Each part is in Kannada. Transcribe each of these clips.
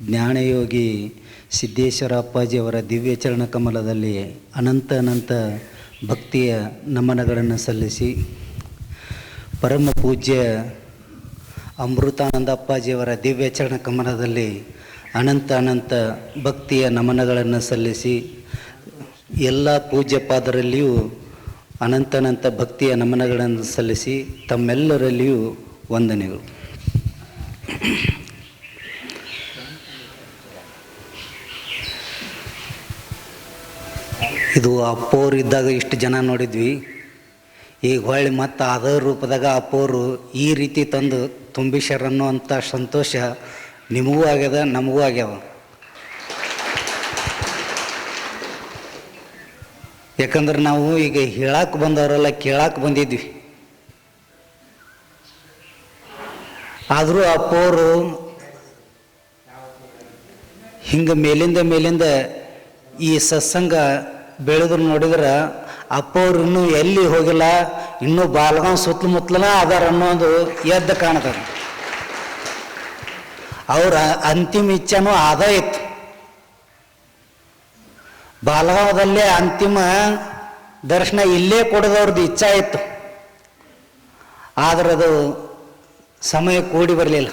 ಜ್ಞಾನಯೋಗಿ ಸಿದ್ದೇಶ್ವರ ಅಪ್ಪಾಜಿಯವರ ದಿವ್ಯ ಚರಣ ಕಮಲದಲ್ಲಿ ಅನಂತ ಭಕ್ತಿಯ ನಮನಗಳನ್ನು ಸಲ್ಲಿಸಿ, ಪರಮ ಪೂಜ್ಯ ಅಮೃತಾನಂದ ಅಪ್ಪಾಜಿಯವರ ದಿವ್ಯ ಚರಣ ಕಮಲದಲ್ಲಿ ಅನಂತ ಭಕ್ತಿಯ ನಮನಗಳನ್ನು ಸಲ್ಲಿಸಿ, ಎಲ್ಲ ಪೂಜ್ಯಪಾದರಲ್ಲಿಯೂ ಅನಂತ ಭಕ್ತಿಯ ನಮನಗಳನ್ನು ಸಲ್ಲಿಸಿ ತಮ್ಮೆಲ್ಲರಲ್ಲಿಯೂ ವಂದನೆಗಳು. ಇದು ಅಪ್ಪೋರು ಇದ್ದಾಗ ಇಷ್ಟು ಜನ ನೋಡಿದ್ವಿ. ಈಗ ಹೊಳ್ಳಿ ಮತ್ತು ಅದೇ ರೂಪದಾಗ ಅಪ್ಪೋರು ಈ ರೀತಿ ತಂದು ತುಂಬಿಸ್ಯಾರ ಅನ್ನೋಂಥ ಸಂತೋಷ ನಿಮಗೂ ಆಗ್ಯದ, ನಮಗೂ ಆಗ್ಯಾವ. ಯಾಕಂದ್ರೆ ನಾವು ಈಗ ಹೇಳಕ್ಕೆ ಬಂದವರೆಲ್ಲ ಕೇಳಕ್ಕೆ ಬಂದಿದ್ವಿ. ಆದರೂ ಅಪ್ಪೋರು ಹಿಂಗೆ ಮೇಲಿಂದ ಈ ಸತ್ಸಂಗ ಬೆಳೆದ್ರು ನೋಡಿದ್ರೆ ಅಪ್ಪವ್ರು ಇನ್ನೂ ಎಲ್ಲಿ ಹೋಗಿಲ್ಲ, ಇನ್ನೂ ಬಾಲ್ಗಾಂವ್ ಸುತ್ತಮುತ್ತಲನ ಅದಾರ ಅನ್ನೋದು ಎದ್ದು ಕಾಣ್ತದೆ. ಅವ್ರ ಅಂತಿಮ ಇಚ್ಛೆನೂ ಅದ ಇತ್ತು. ಬಾಲ್ಗಾಂವದಲ್ಲೇ ಅಂತಿಮ ದರ್ಶನ ಇಲ್ಲೇ ಕೊಡೋದವ್ರದ್ದು ಇಚ್ಛಾ ಇತ್ತು. ಆದ್ರೆ ಅದು ಸಮಯ ಕೂಡಿ ಬರಲಿಲ್ಲ.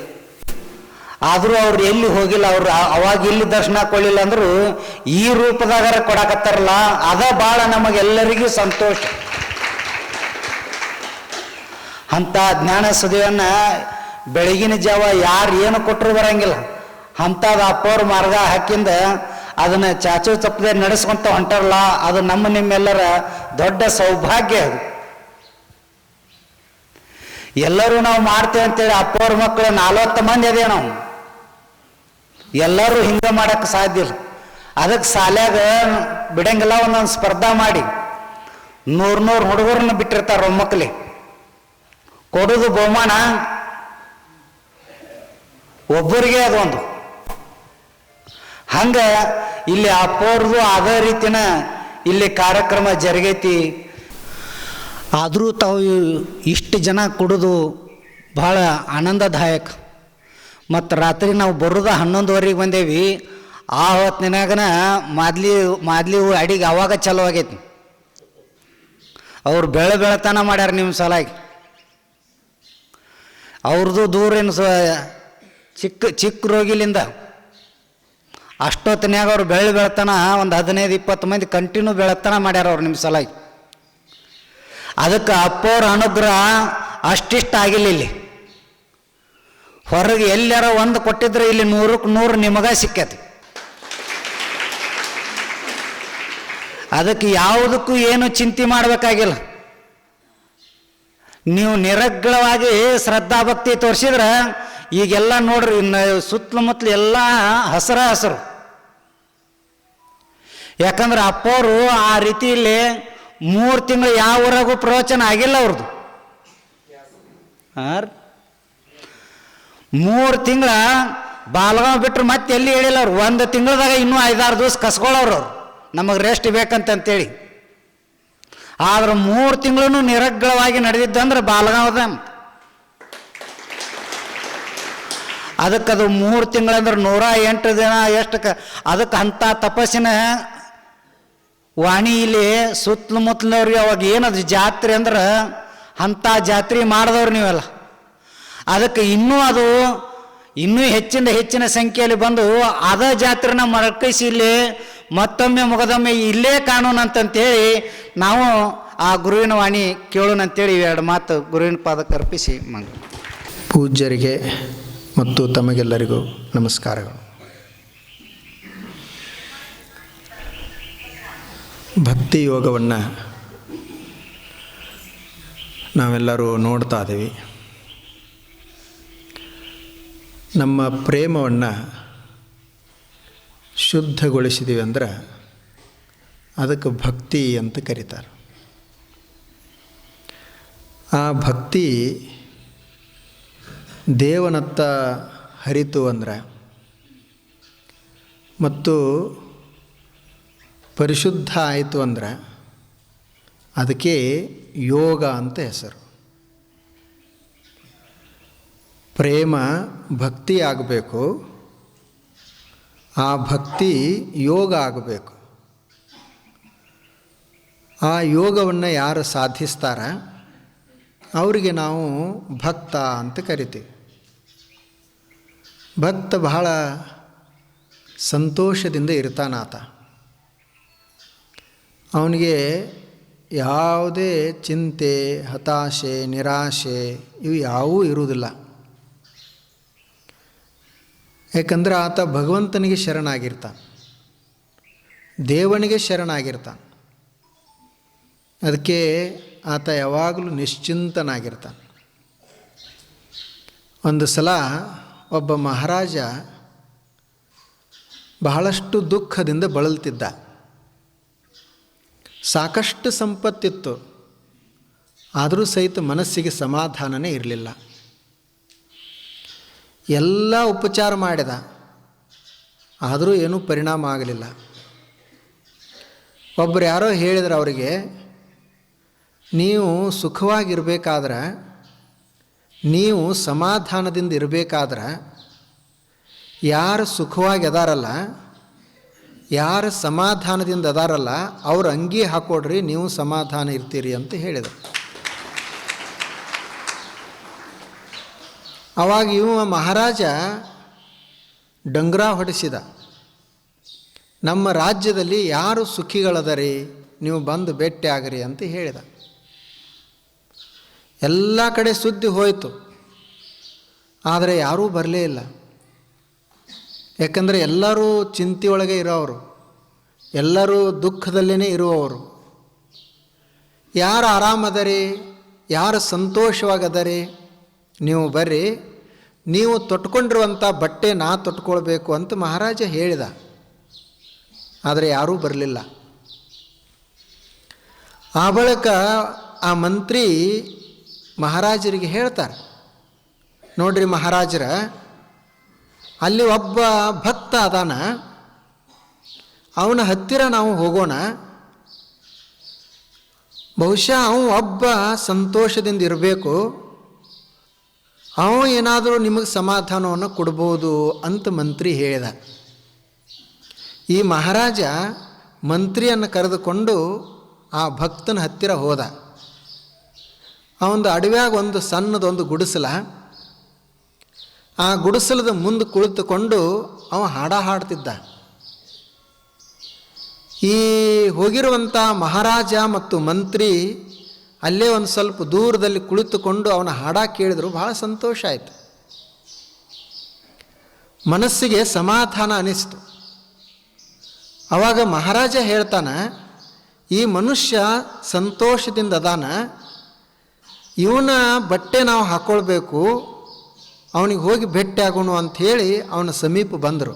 ಆದರೂ ಅವ್ರು ಎಲ್ಲಿ ಹೋಗಿಲ್ಲ. ಅವ್ರು ಅವಾಗ ಇಲ್ಲಿ ದರ್ಶನ ಕೊಡಲಿಲ್ಲ ಅಂದರೂ ಈ ರೂಪದಾಗಾರ ಕೊಡಕತ್ತಾರಲ್ಲ, ಅದ ಭಾಳ ನಮಗೆಲ್ಲರಿಗೂ ಸಂತೋಷ. ಅಂಥ ಜ್ಞಾನ ಸುದ್ದಿಯನ್ನು ಬೆಳಗಿನ ಜಾವ ಯಾರು ಏನು ಕೊಟ್ಟರು ಬರಂಗಿಲ್ಲ. ಅಂಥದ್ದು ಅಪ್ಪವ್ರ ಮಾರ್ಗ ಹಾಕಿಂದ ಅದನ್ನು ಚಾಚು ತಪ್ಪದೆ ನಡೆಸ್ಕೊಂತ ಹೊಂಟಾರಲ್ಲ, ಅದು ನಿಮ್ಮೆಲ್ಲರ ದೊಡ್ಡ ಸೌಭಾಗ್ಯ. ಅದು ಎಲ್ಲರೂ ನಾವು ಮಾಡ್ತೇವೆ ಅಂತೇಳಿ ಅಪ್ಪವ್ರ ಮಕ್ಕಳು 40 ಮಂದಿ ಅದೇ ನಾವು ಎಲ್ಲರೂ ಹಿಂಗೆ ಮಾಡೋಕ್ಕೆ ಸಾಧ್ಯ ಇಲ್ಲ. ಅದಕ್ಕೆ ಶಾಲ್ಯಾಗ ಬಿಡಂಗಿಲ್ಲ, ಒಂದೊಂದು ಸ್ಪರ್ಧಾ ಮಾಡಿ 100 ಹುಡುಗರನ್ನ ಬಿಟ್ಟಿರ್ತಾರೆ ಒಮ್ಮಕ್ಕಳಿ. ಕೊಡೋದು ಬಹುಮಾನ ಒಬ್ಬರಿಗೆ ಅದೊಂದು. ಹಂಗೆ ಇಲ್ಲಿ ಅಪ್ಪವ್ರದ್ದು ಅದೇ ರೀತಿನ ಇಲ್ಲಿ ಕಾರ್ಯಕ್ರಮ ಜರುಗೈತಿ. ಆದರೂ ತಾವು ಇಷ್ಟು ಜನ ಕೊಡೋದು ಭಾಳ ಆನಂದದಾಯಕ. ಮತ್ತು ರಾತ್ರಿ ನಾವು ಬರೋದು 11:30 ಬಂದೇವಿ. ಆ ಹೊತ್ತಿನಾಗನ ಮಾದ್ಲಿ ಅಡಿಗೆ ಅವಾಗ ಚಲೋ ಆಗೈತಿ. ಅವ್ರು ಬೆಳತನ ಮಾಡ್ಯಾರ ನಿಮ್ಮ ಸಲಾಗಿ. ಅವ್ರದ್ದು ದೂರ ಏನು ಚಿಕ್ಕ ರೋಗಿಲಿಂದ ಅಷ್ಟೊತ್ತಿನಾಗ ಅವ್ರು ಬೆಳತನ ಒಂದು 15-20 ಮಂದಿ ಕಂಟಿನ್ಯೂ ಬೆಳತನ ಮಾಡ್ಯಾರ ಅವ್ರು ನಿಮ್ಮ ಸಲಾಗಿ. ಅದಕ್ಕೆ ಅಪ್ಪವ್ರ ಅನುಗ್ರಹ ಅಷ್ಟಿಷ್ಟ ಆಗಿಲ್ಲ. ಇಲ್ಲಿ ಹೊರಗೆ ಎಲ್ಲಾರ ಒಂದು ಕೊಟ್ಟಿದ್ರೆ ಇಲ್ಲಿ 100ಕ್ಕೆ 100 ನಿಮಗ ಸಿಕ್ಕೈತಿ. ಅದಕ್ಕೆ ಯಾವುದಕ್ಕೂ ಏನು ಚಿಂತೆ ಮಾಡಬೇಕಾಗಿಲ್ಲ. ನೀವು ನಿರರ್ಗಳವಾಗಿ ಶ್ರದ್ಧಾಭಕ್ತಿ ತೋರಿಸಿದ್ರೆ ಈಗೆಲ್ಲ ನೋಡ್ರಿ, ಸುತ್ತಮುತ್ತಲು ಎಲ್ಲ ಹಸರು. ಯಾಕಂದ್ರೆ ಅಪ್ಪವರು ಆ ರೀತಿಯಲ್ಲಿ 3 ತಿಂಗಳು ಯಾವ ಊರಾಗೂ ಪ್ರವಚನ ಆಗಿಲ್ಲ ಅವ್ರದ್ದು. 3 ತಿಂಗಳ ಬಾಲ್ಗಾಂವ್ ಬಿಟ್ಟರು ಮತ್ತೆ ಎಲ್ಲಿ ಹೇಳಿಲ್ಲ ಅವ್ರು. 1 ತಿಂಗಳದಾಗ ಇನ್ನೂ 5-6 ದಿವಸ ಕಸ್ಕೊಳ್ಳೋರು ಅವ್ರು, ನಮಗೆ ರೆಸ್ಟ್ ಬೇಕಂತಂತೇಳಿ. ಆದ್ರೆ 3 ತಿಂಗಳು ನಿರರ್ಗಳವಾಗಿ ನಡೆದಿದ್ದಂದ್ರೆ ಬಾಲ್ಗಾಂವದ. ಅದಕ್ಕದು 3 ತಿಂಗಳಂದ್ರೆ 108 ದಿನ ಎಷ್ಟಕ್ಕೆ. ಅದಕ್ಕೆ ಅಂಥ ತಪಸ್ಸಿನ ವಾಣಿ ಇಲ್ಲಿ ಸುತ್ತಮುತ್ತಲವ್ರಿಗೆ ಅವಾಗ ಏನದು ಜಾತ್ರೆ ಅಂದ್ರೆ ಅಂಥ ಜಾತ್ರೆ ಮಾಡಿದವ್ರು ನೀವೆಲ್ಲ. ಅದಕ್ಕೆ ಇನ್ನೂ ಹೆಚ್ಚಿನ ಸಂಖ್ಯೆಯಲ್ಲಿ ಬಂದು ಅದ ಜಾತ್ರೆನ ಮರಕೈಸಿ ಇಲ್ಲಿ ಮತ್ತೊಮ್ಮೆ ಮುಗದೊಮ್ಮೆ ಇಲ್ಲೇ ಕಾಣೋಣ ಅಂತಂತೇಳಿ ನಾವು ಆ ಗುರುವಿನ ವಾಣಿ ಕೇಳೋಣ ಅಂತೇಳಿ 2 ಮಾತು ಗುರುವಿನ ಪಾದಕ್ಕೆ ಅರ್ಪಿಸಿ ಪೂಜ್ಯರಿಗೆ ಮತ್ತು ತಮಗೆಲ್ಲರಿಗೂ ನಮಸ್ಕಾರಗಳು. ಭಕ್ತಿ ಯೋಗವನ್ನು ನಾವೆಲ್ಲರೂ ನೋಡ್ತಾ ಇದ್ದೀವಿ. ನಮ್ಮ ಪ್ರೇಮವನ್ನು ಶುದ್ಧಗೊಳಿಸಿದ್ದೀವಿ ಅಂದ್ರೆ ಅದಕ್ಕೆ ಭಕ್ತಿ ಅಂತ ಕರೀತಾರೆ. ಆ ಭಕ್ತಿ ದೇವನತ್ತ ಹರಿತು ಅಂದ್ರೆ ಮತ್ತು ಪರಿಶುದ್ಧ ಆಯಿತು ಅಂದ್ರೆ ಅದಕ್ಕೆ ಯೋಗ ಅಂತ ಹೆಸರು. ಪ್ರೇಮ ಭಕ್ತಿ ಆಗಬೇಕು, ಆ ಭಕ್ತಿ ಯೋಗ ಆಗಬೇಕು. ಆ ಯೋಗವನ್ನು ಯಾರು ಸಾಧಿಸ್ತಾರ ಅವರಿಗೆ ನಾವು ಭಕ್ತ ಅಂತ ಕರಿತೀವಿ. ಭಕ್ತ ಬಹಳ ಸಂತೋಷದಿಂದ ಇರ್ತಾನಾತ. ಅವನಿಗೆ ಯಾವುದೇ ಚಿಂತೆ, ಹತಾಶೆ, ನಿರಾಶೆ ಇವು ಯಾವುವೂ ಇರುವುದಿಲ್ಲ. ಯಾಕಂದ್ರೆ ಆತ ಭಗವಂತನಿಗೆ ಶರಣಾಗಿರ್ತಾನೆ, ದೇವನಿಗೆ ಶರಣಾಗಿರ್ತಾನೆ. ಅದಕ್ಕೆ ಆತ ಯಾವಾಗಲೂ ನಿಶ್ಚಿಂತನಾಗಿರ್ತಾನೆ. ಒಂದು ಸಲ ಒಬ್ಬ ಮಹಾರಾಜ ಬಹಳಷ್ಟು ದುಃಖದಿಂದ ಬಳಲ್ತಿದ್ದ. ಸಾಕಷ್ಟು ಸಂಪತ್ತಿತ್ತು, ಆದರೂ ಸಹಿತ ಮನಸ್ಸಿಗೆ ಸಮಾಧಾನನೇ ಇರಲಿಲ್ಲ. ಎಲ್ಲ ಉಪಚಾರ ಮಾಡಿದ, ಆದರೂ ಏನೂ ಪರಿಣಾಮ ಆಗಲಿಲ್ಲ. ಒಬ್ಬರು ಯಾರೋ ಹೇಳಿದ್ರು ಅವರಿಗೆ, ನೀವು ಸುಖವಾಗಿರಬೇಕಾದ್ರೆ, ನೀವು ಸಮಾಧಾನದಿಂದ ಇರಬೇಕಾದ್ರೆ ಯಾರು ಸುಖವಾಗಿ ಅದಾರಲ್ಲ, ಯಾರು ಸಮಾಧಾನದಿಂದ ಅದಾರಲ್ಲ ಅವ್ರ ಅಂಗಿ ಹಾಕೊಡ್ರಿ, ನೀವು ಸಮಾಧಾನ ಇರ್ತೀರಿ ಅಂತ ಹೇಳಿದರು. ಆವಾಗ ಇವ ಮಹಾರಾಜ ಡಂಗ್ರ ಹೊಡೆಸಿದ, ನಮ್ಮ ರಾಜ್ಯದಲ್ಲಿ ಯಾರು ಸುಖಿಗಳದರಿ, ನೀವು ಬಂದು ಭೇಟಿ ಆಗ್ರಿ ಅಂತ ಹೇಳಿದ. ಎಲ್ಲ ಕಡೆ ಸುದ್ದಿ ಹೋಯಿತು, ಆದರೆ ಯಾರೂ ಬರಲೇ ಇಲ್ಲ. ಯಾಕಂದರೆ ಎಲ್ಲರೂ ಚಿಂತೆಯೊಳಗೆ ಇರೋವರು, ಎಲ್ಲರೂ ದುಃಖದಲ್ಲೇ ಇರುವವರು. ಯಾರು ಆರಾಮದರಿ, ಯಾರು ಸಂತೋಷವಾಗದರಿ, ನೀವು ಬರ್ರಿ, ನೀವು ತೊಟ್ಕೊಂಡಿರುವಂಥ ಬಟ್ಟೆ ನಾ ತೊಟ್ಕೊಳ್ಬೇಕು ಅಂತ ಮಹಾರಾಜ ಹೇಳಿದ. ಆದರೆ ಯಾರೂ ಬರಲಿಲ್ಲ. ಆ ಬಳಿಕ ಆ ಮಂತ್ರಿ ಮಹಾರಾಜರಿಗೆ ಹೇಳ್ತಾರೆ, ನೋಡ್ರಿ ಮಹಾರಾಜರ, ಅಲ್ಲಿ ಒಬ್ಬ ಭಕ್ತ ಅದಾನ, ಅವನ ಹತ್ತಿರ ನಾವು ಹೋಗೋಣ, ಬಹುಶಃ ಅವನು ಒಬ್ಬ ಸಂತೋಷದಿಂದ ಇರಬೇಕು, ಅವನು ಏನಾದರೂ ನಿಮಗೆ ಸಮಾಧಾನವನ್ನು ಕೊಡ್ಬೋದು ಅಂತ ಮಂತ್ರಿ ಹೇಳಿದ. ಈ ಮಹಾರಾಜ ಮಂತ್ರಿಯನ್ನು ಕರೆದುಕೊಂಡು ಆ ಭಕ್ತನ ಹತ್ತಿರ ಹೋದ. ಅವನದು ಅಡವ್ಯಾಗ ಒಂದು ಸಣ್ಣದೊಂದು ಗುಡಿಸಲ, ಆ ಗುಡಿಸಲದ ಮುಂದೆ ಕುಳಿತುಕೊಂಡು ಅವ ಹಾಡ ಹಾಡ್ತಿದ್ದ. ಈ ಹೋಗಿರುವಂಥ ಮಹಾರಾಜ ಮತ್ತು ಮಂತ್ರಿ ಅಲ್ಲೇ ಒಂದು ಸ್ವಲ್ಪ ದೂರದಲ್ಲಿ ಕುಳಿತುಕೊಂಡು ಅವನ ಹಾಡ ಕೇಳಿದ್ರು. ಭಾಳ ಸಂತೋಷ ಆಯಿತು, ಮನಸ್ಸಿಗೆ ಸಮಾಧಾನ ಅನಿಸ್ತು. ಆವಾಗ ಮಹಾರಾಜ ಹೇಳ್ತಾನೆ, ಈ ಮನುಷ್ಯ ಸಂತೋಷದಿಂದ ಅದಾನ, ಇವನ ಬಟ್ಟೆ ನಾವು ಹಾಕ್ಕೊಳ್ಬೇಕು, ಅವನಿಗೆ ಹೋಗಿ ಭೇಟಿ ಆಗೋಣ ಅಂಥೇಳಿ ಅವನ ಸಮೀಪ ಬಂದರು.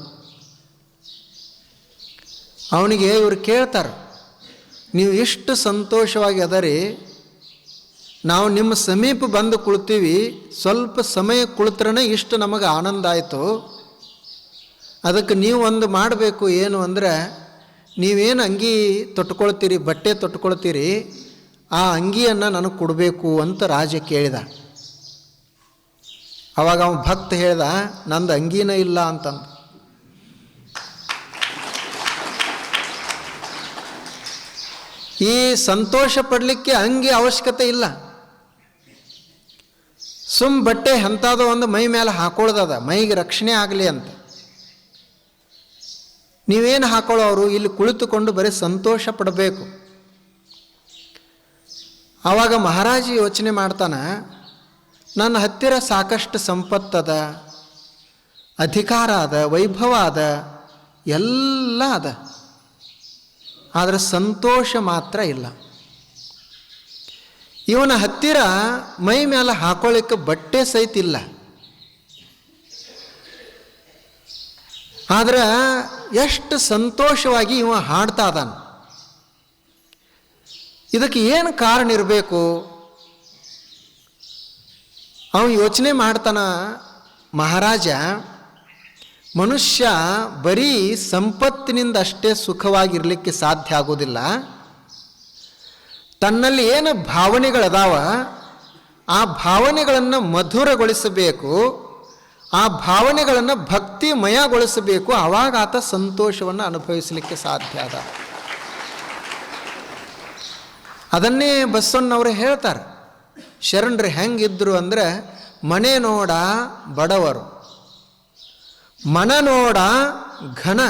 ಅವನಿಗೆ ಇವರು ಕೇಳ್ತಾರೆ, ನೀವು ಎಷ್ಟು ಸಂತೋಷವಾಗಿ ಅದರಿ, ನಾವು ನಿಮ್ಮ ಸಮೀಪ ಬಂದು ಕುಳ್ತೀವಿ, ಸ್ವಲ್ಪ ಸಮಯ ಕುಳಿತ್ರೇ ಇಷ್ಟು ನಮಗೆ ಆನಂದ ಆಯಿತು. ಅದಕ್ಕೆ ನೀವು ಒಂದು ಮಾಡಬೇಕು, ಏನು ಅಂದರೆ ನೀವೇನು ಅಂಗಿ ತೊಟ್ಕೊಳ್ತೀರಿ, ಬಟ್ಟೆ ತೊಟ್ಕೊಳ್ತೀರಿ, ಆ ಅಂಗಿಯನ್ನು ನನಗೆ ಕೊಡಬೇಕು ಅಂತ ರಾಜ ಕೇಳಿದ. ಆವಾಗ ಅವನು ಭಕ್ತ ಹೇಳ್ದ, ನಂದು ಅಂಗಿನ ಇಲ್ಲ ಅಂತಂದು. ಈ ಸಂತೋಷ ಪಡಲಿಕ್ಕೆ ಅಂಗಿ ಅವಶ್ಯಕತೆ ಇಲ್ಲ, ಸುಮ್ ಬಟ್ಟೆ ಎಂಥದೋ ಒಂದು ಮೈ ಮೇಲೆ ಹಾಕೊಳ್ಳೋದದ, ಮೈಗೆ ರಕ್ಷಣೆ ಆಗಲಿ ಅಂತ. ನೀವೇನು ಹಾಕೊಳ್ಳೋರು, ಇಲ್ಲಿ ಕುಳಿತುಕೊಂಡು ಬರೀ ಸಂತೋಷ ಪಡಬೇಕು. ಆವಾಗ ಮಹಾರಾಜ ಯೋಚನೆ ಮಾಡ್ತಾನೆ, ನನ್ನ ಹತ್ತಿರ ಸಾಕಷ್ಟು ಸಂಪತ್ತದ, ಅಧಿಕಾರ ಅದ, ವೈಭವ ಅದ, ಎಲ್ಲ ಅದ, ಆದರೆ ಸಂತೋಷ ಮಾತ್ರ ಇಲ್ಲ. ಇವನ ಹತ್ತಿರ ಮೈ ಮೇಲೆ ಹಾಕೊಳ್ಳಿಕ್ಕೆ ಬಟ್ಟೆ ಸಹಿತ ಇಲ್ಲ, ಆದ್ರೆ ಎಷ್ಟು ಸಂತೋಷವಾಗಿ ಇವ ಹಾಡ್ತಾ ಇದ್ದಾನೆ. ಇದಕ್ಕೆ ಏನು ಕಾರಣ ಇರಬೇಕು? ಅವನು ಯೋಚನೆ ಮಾಡ್ತಾನ, ಮಹಾರಾಜ, ಮನುಷ್ಯ ಬರೀ ಸಂಪತ್ತಿನಿಂದ ಅಷ್ಟೇ ಸುಖವಾಗಿರಲಿಕ್ಕೆ ಸಾಧ್ಯ ಆಗೋದಿಲ್ಲ. ತನ್ನಲ್ಲಿ ಏನು ಭಾವನೆಗಳದಾವ ಆ ಭಾವನೆಗಳನ್ನು ಮಧುರಗೊಳಿಸಬೇಕು. ಆ ಭಾವನೆಗಳನ್ನು ಭಕ್ತಿಮಯಗೊಳಿಸಬೇಕು. ಆವಾಗ ಆತ ಸಂತೋಷವನ್ನು ಅನುಭವಿಸಲಿಕ್ಕೆ ಸಾಧ್ಯ ಅದ. ಅದನ್ನೇ ಬಸವಣ್ಣವರು ಹೇಳ್ತಾರೆ. ಶರಣರು ಹೆಂಗಿದ್ರು ಅಂದರೆ, ಮನೆ ನೋಡ ಬಡವರು, ಮನ ನೋಡ ಘನ,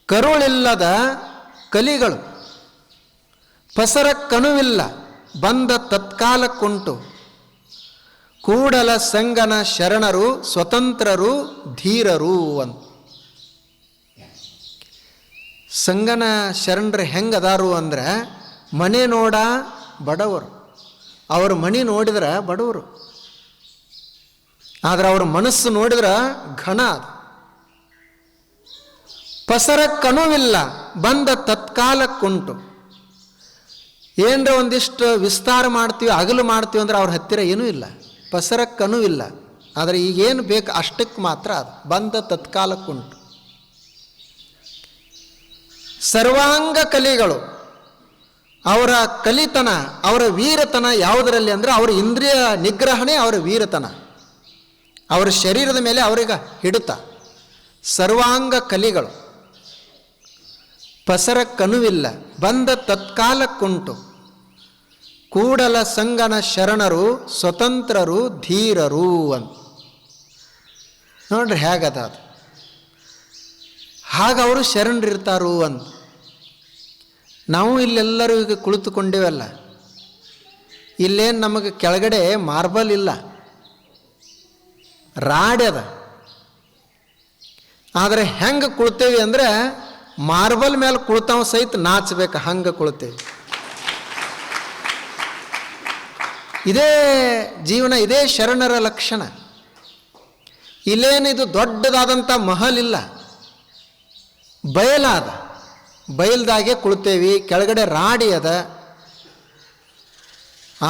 ಕರುಳಿಲ್ಲದ ಕಲಿಗಳು, ಪಸರ ಕನುವಿಲ್ಲ ಬಂದ ತತ್ಕಾಲಕ್ಕುಂಟು, ಕೂಡಲ ಸಂಗನ ಶರಣರು ಸ್ವತಂತ್ರರು ಧೀರರು ಅಂತ. ಸಂಗನ ಶರಣರು ಹೆಂಗದಾರು ಅಂದರೆ, ಮನೆ ನೋಡ ಬಡವರು, ಅವ್ರ ಮನೆ ನೋಡಿದ್ರೆ ಬಡವರು, ಆದ್ರೆ ಅವ್ರ ಮನಸ್ಸು ನೋಡಿದ್ರೆ ಘನ ಅದು. ಪಸರ ಕನುವಿಲ್ಲ ಬಂದ ತತ್ಕಾಲಕ್ಕುಂಟು. ಏನರ ಒಂದಿಷ್ಟು ವಿಸ್ತಾರ ಮಾಡ್ತೀವಿ, ಅಗಲು ಮಾಡ್ತೀವಿ ಅಂದ್ರೆ ಅವ್ರ ಹತ್ತಿರ ಏನೂ ಇಲ್ಲ, ಪಸರ ಕನುವಿಲ್ಲ. ಆದರೆ ಈಗೇನು ಬೇಕು ಅಷ್ಟಕ್ಕೆ ಮಾತ್ರ ಅದು ಬಂದ ತತ್ಕಾಲಕ್ಕುಂಟು. ಸರ್ವಾಂಗ ಕಲಿಗಳು, ಅವರ ಕಲಿತನ, ಅವರ ವೀರತನ ಯಾವುದರಲ್ಲಿ ಅಂದರೆ ಅವರ ಇಂದ್ರಿಯ ನಿಗ್ರಹಣೆ ಅವರ ವೀರತನ, ಅವರ ಶರೀರದ ಮೇಲೆ ಅವರಿಗೆ ಹಿಡಿತ. ಸರ್ವಾಂಗ ಕಲಿಗಳು, ಪಸರ ಕನುವಿಲ್ಲ ಬಂದ ತತ್ಕಾಲಕ್ಕುಂಟು, ಕೂಡಲ ಸಂಗನ ಶರಣರು ಸ್ವತಂತ್ರರು ಧೀರರು ಅಂತ. ನೋಡ್ರಿ ಹೇಗದ ಅದು. ಹಾಗವರು ಶರಣರಿರ್ತಾರು ಅಂತ. ನಾವು ಇಲ್ಲೆಲ್ಲರೂ ಈಗ ಕುಳಿತುಕೊಂಡೇವಲ್ಲ, ಇಲ್ಲೇನು ನಮಗೆ ಕೆಳಗಡೆ ಮಾರ್ಬಲ್ ಇಲ್ಲ, ರಾಡ್ಯದ. ಆದರೆ ಹೆಂಗೆ ಕುಳ್ತೇವಿ ಅಂದರೆ, ಮಾರ್ಬಲ್ ಮೇಲೆ ಕುಳಿತಾವ ಸಹಿತ ನಾಚಬೇಕು, ಹಂಗೆ ಕುಳ್ತೇವೆ. ಇದೇ ಜೀವನ, ಇದೇ ಶರಣರ ಲಕ್ಷಣ. ಇಲ್ಲೇನಿದು ದೊಡ್ಡದಾದಂಥ ಮಹಲ್ ಇಲ್ಲ, ಬಯಲಾದ, ಬಯಲ್ದಾಗೆ ಕುಳ್ತೇವಿ, ಕೆಳಗಡೆ ರಾಡಿ ಅದ,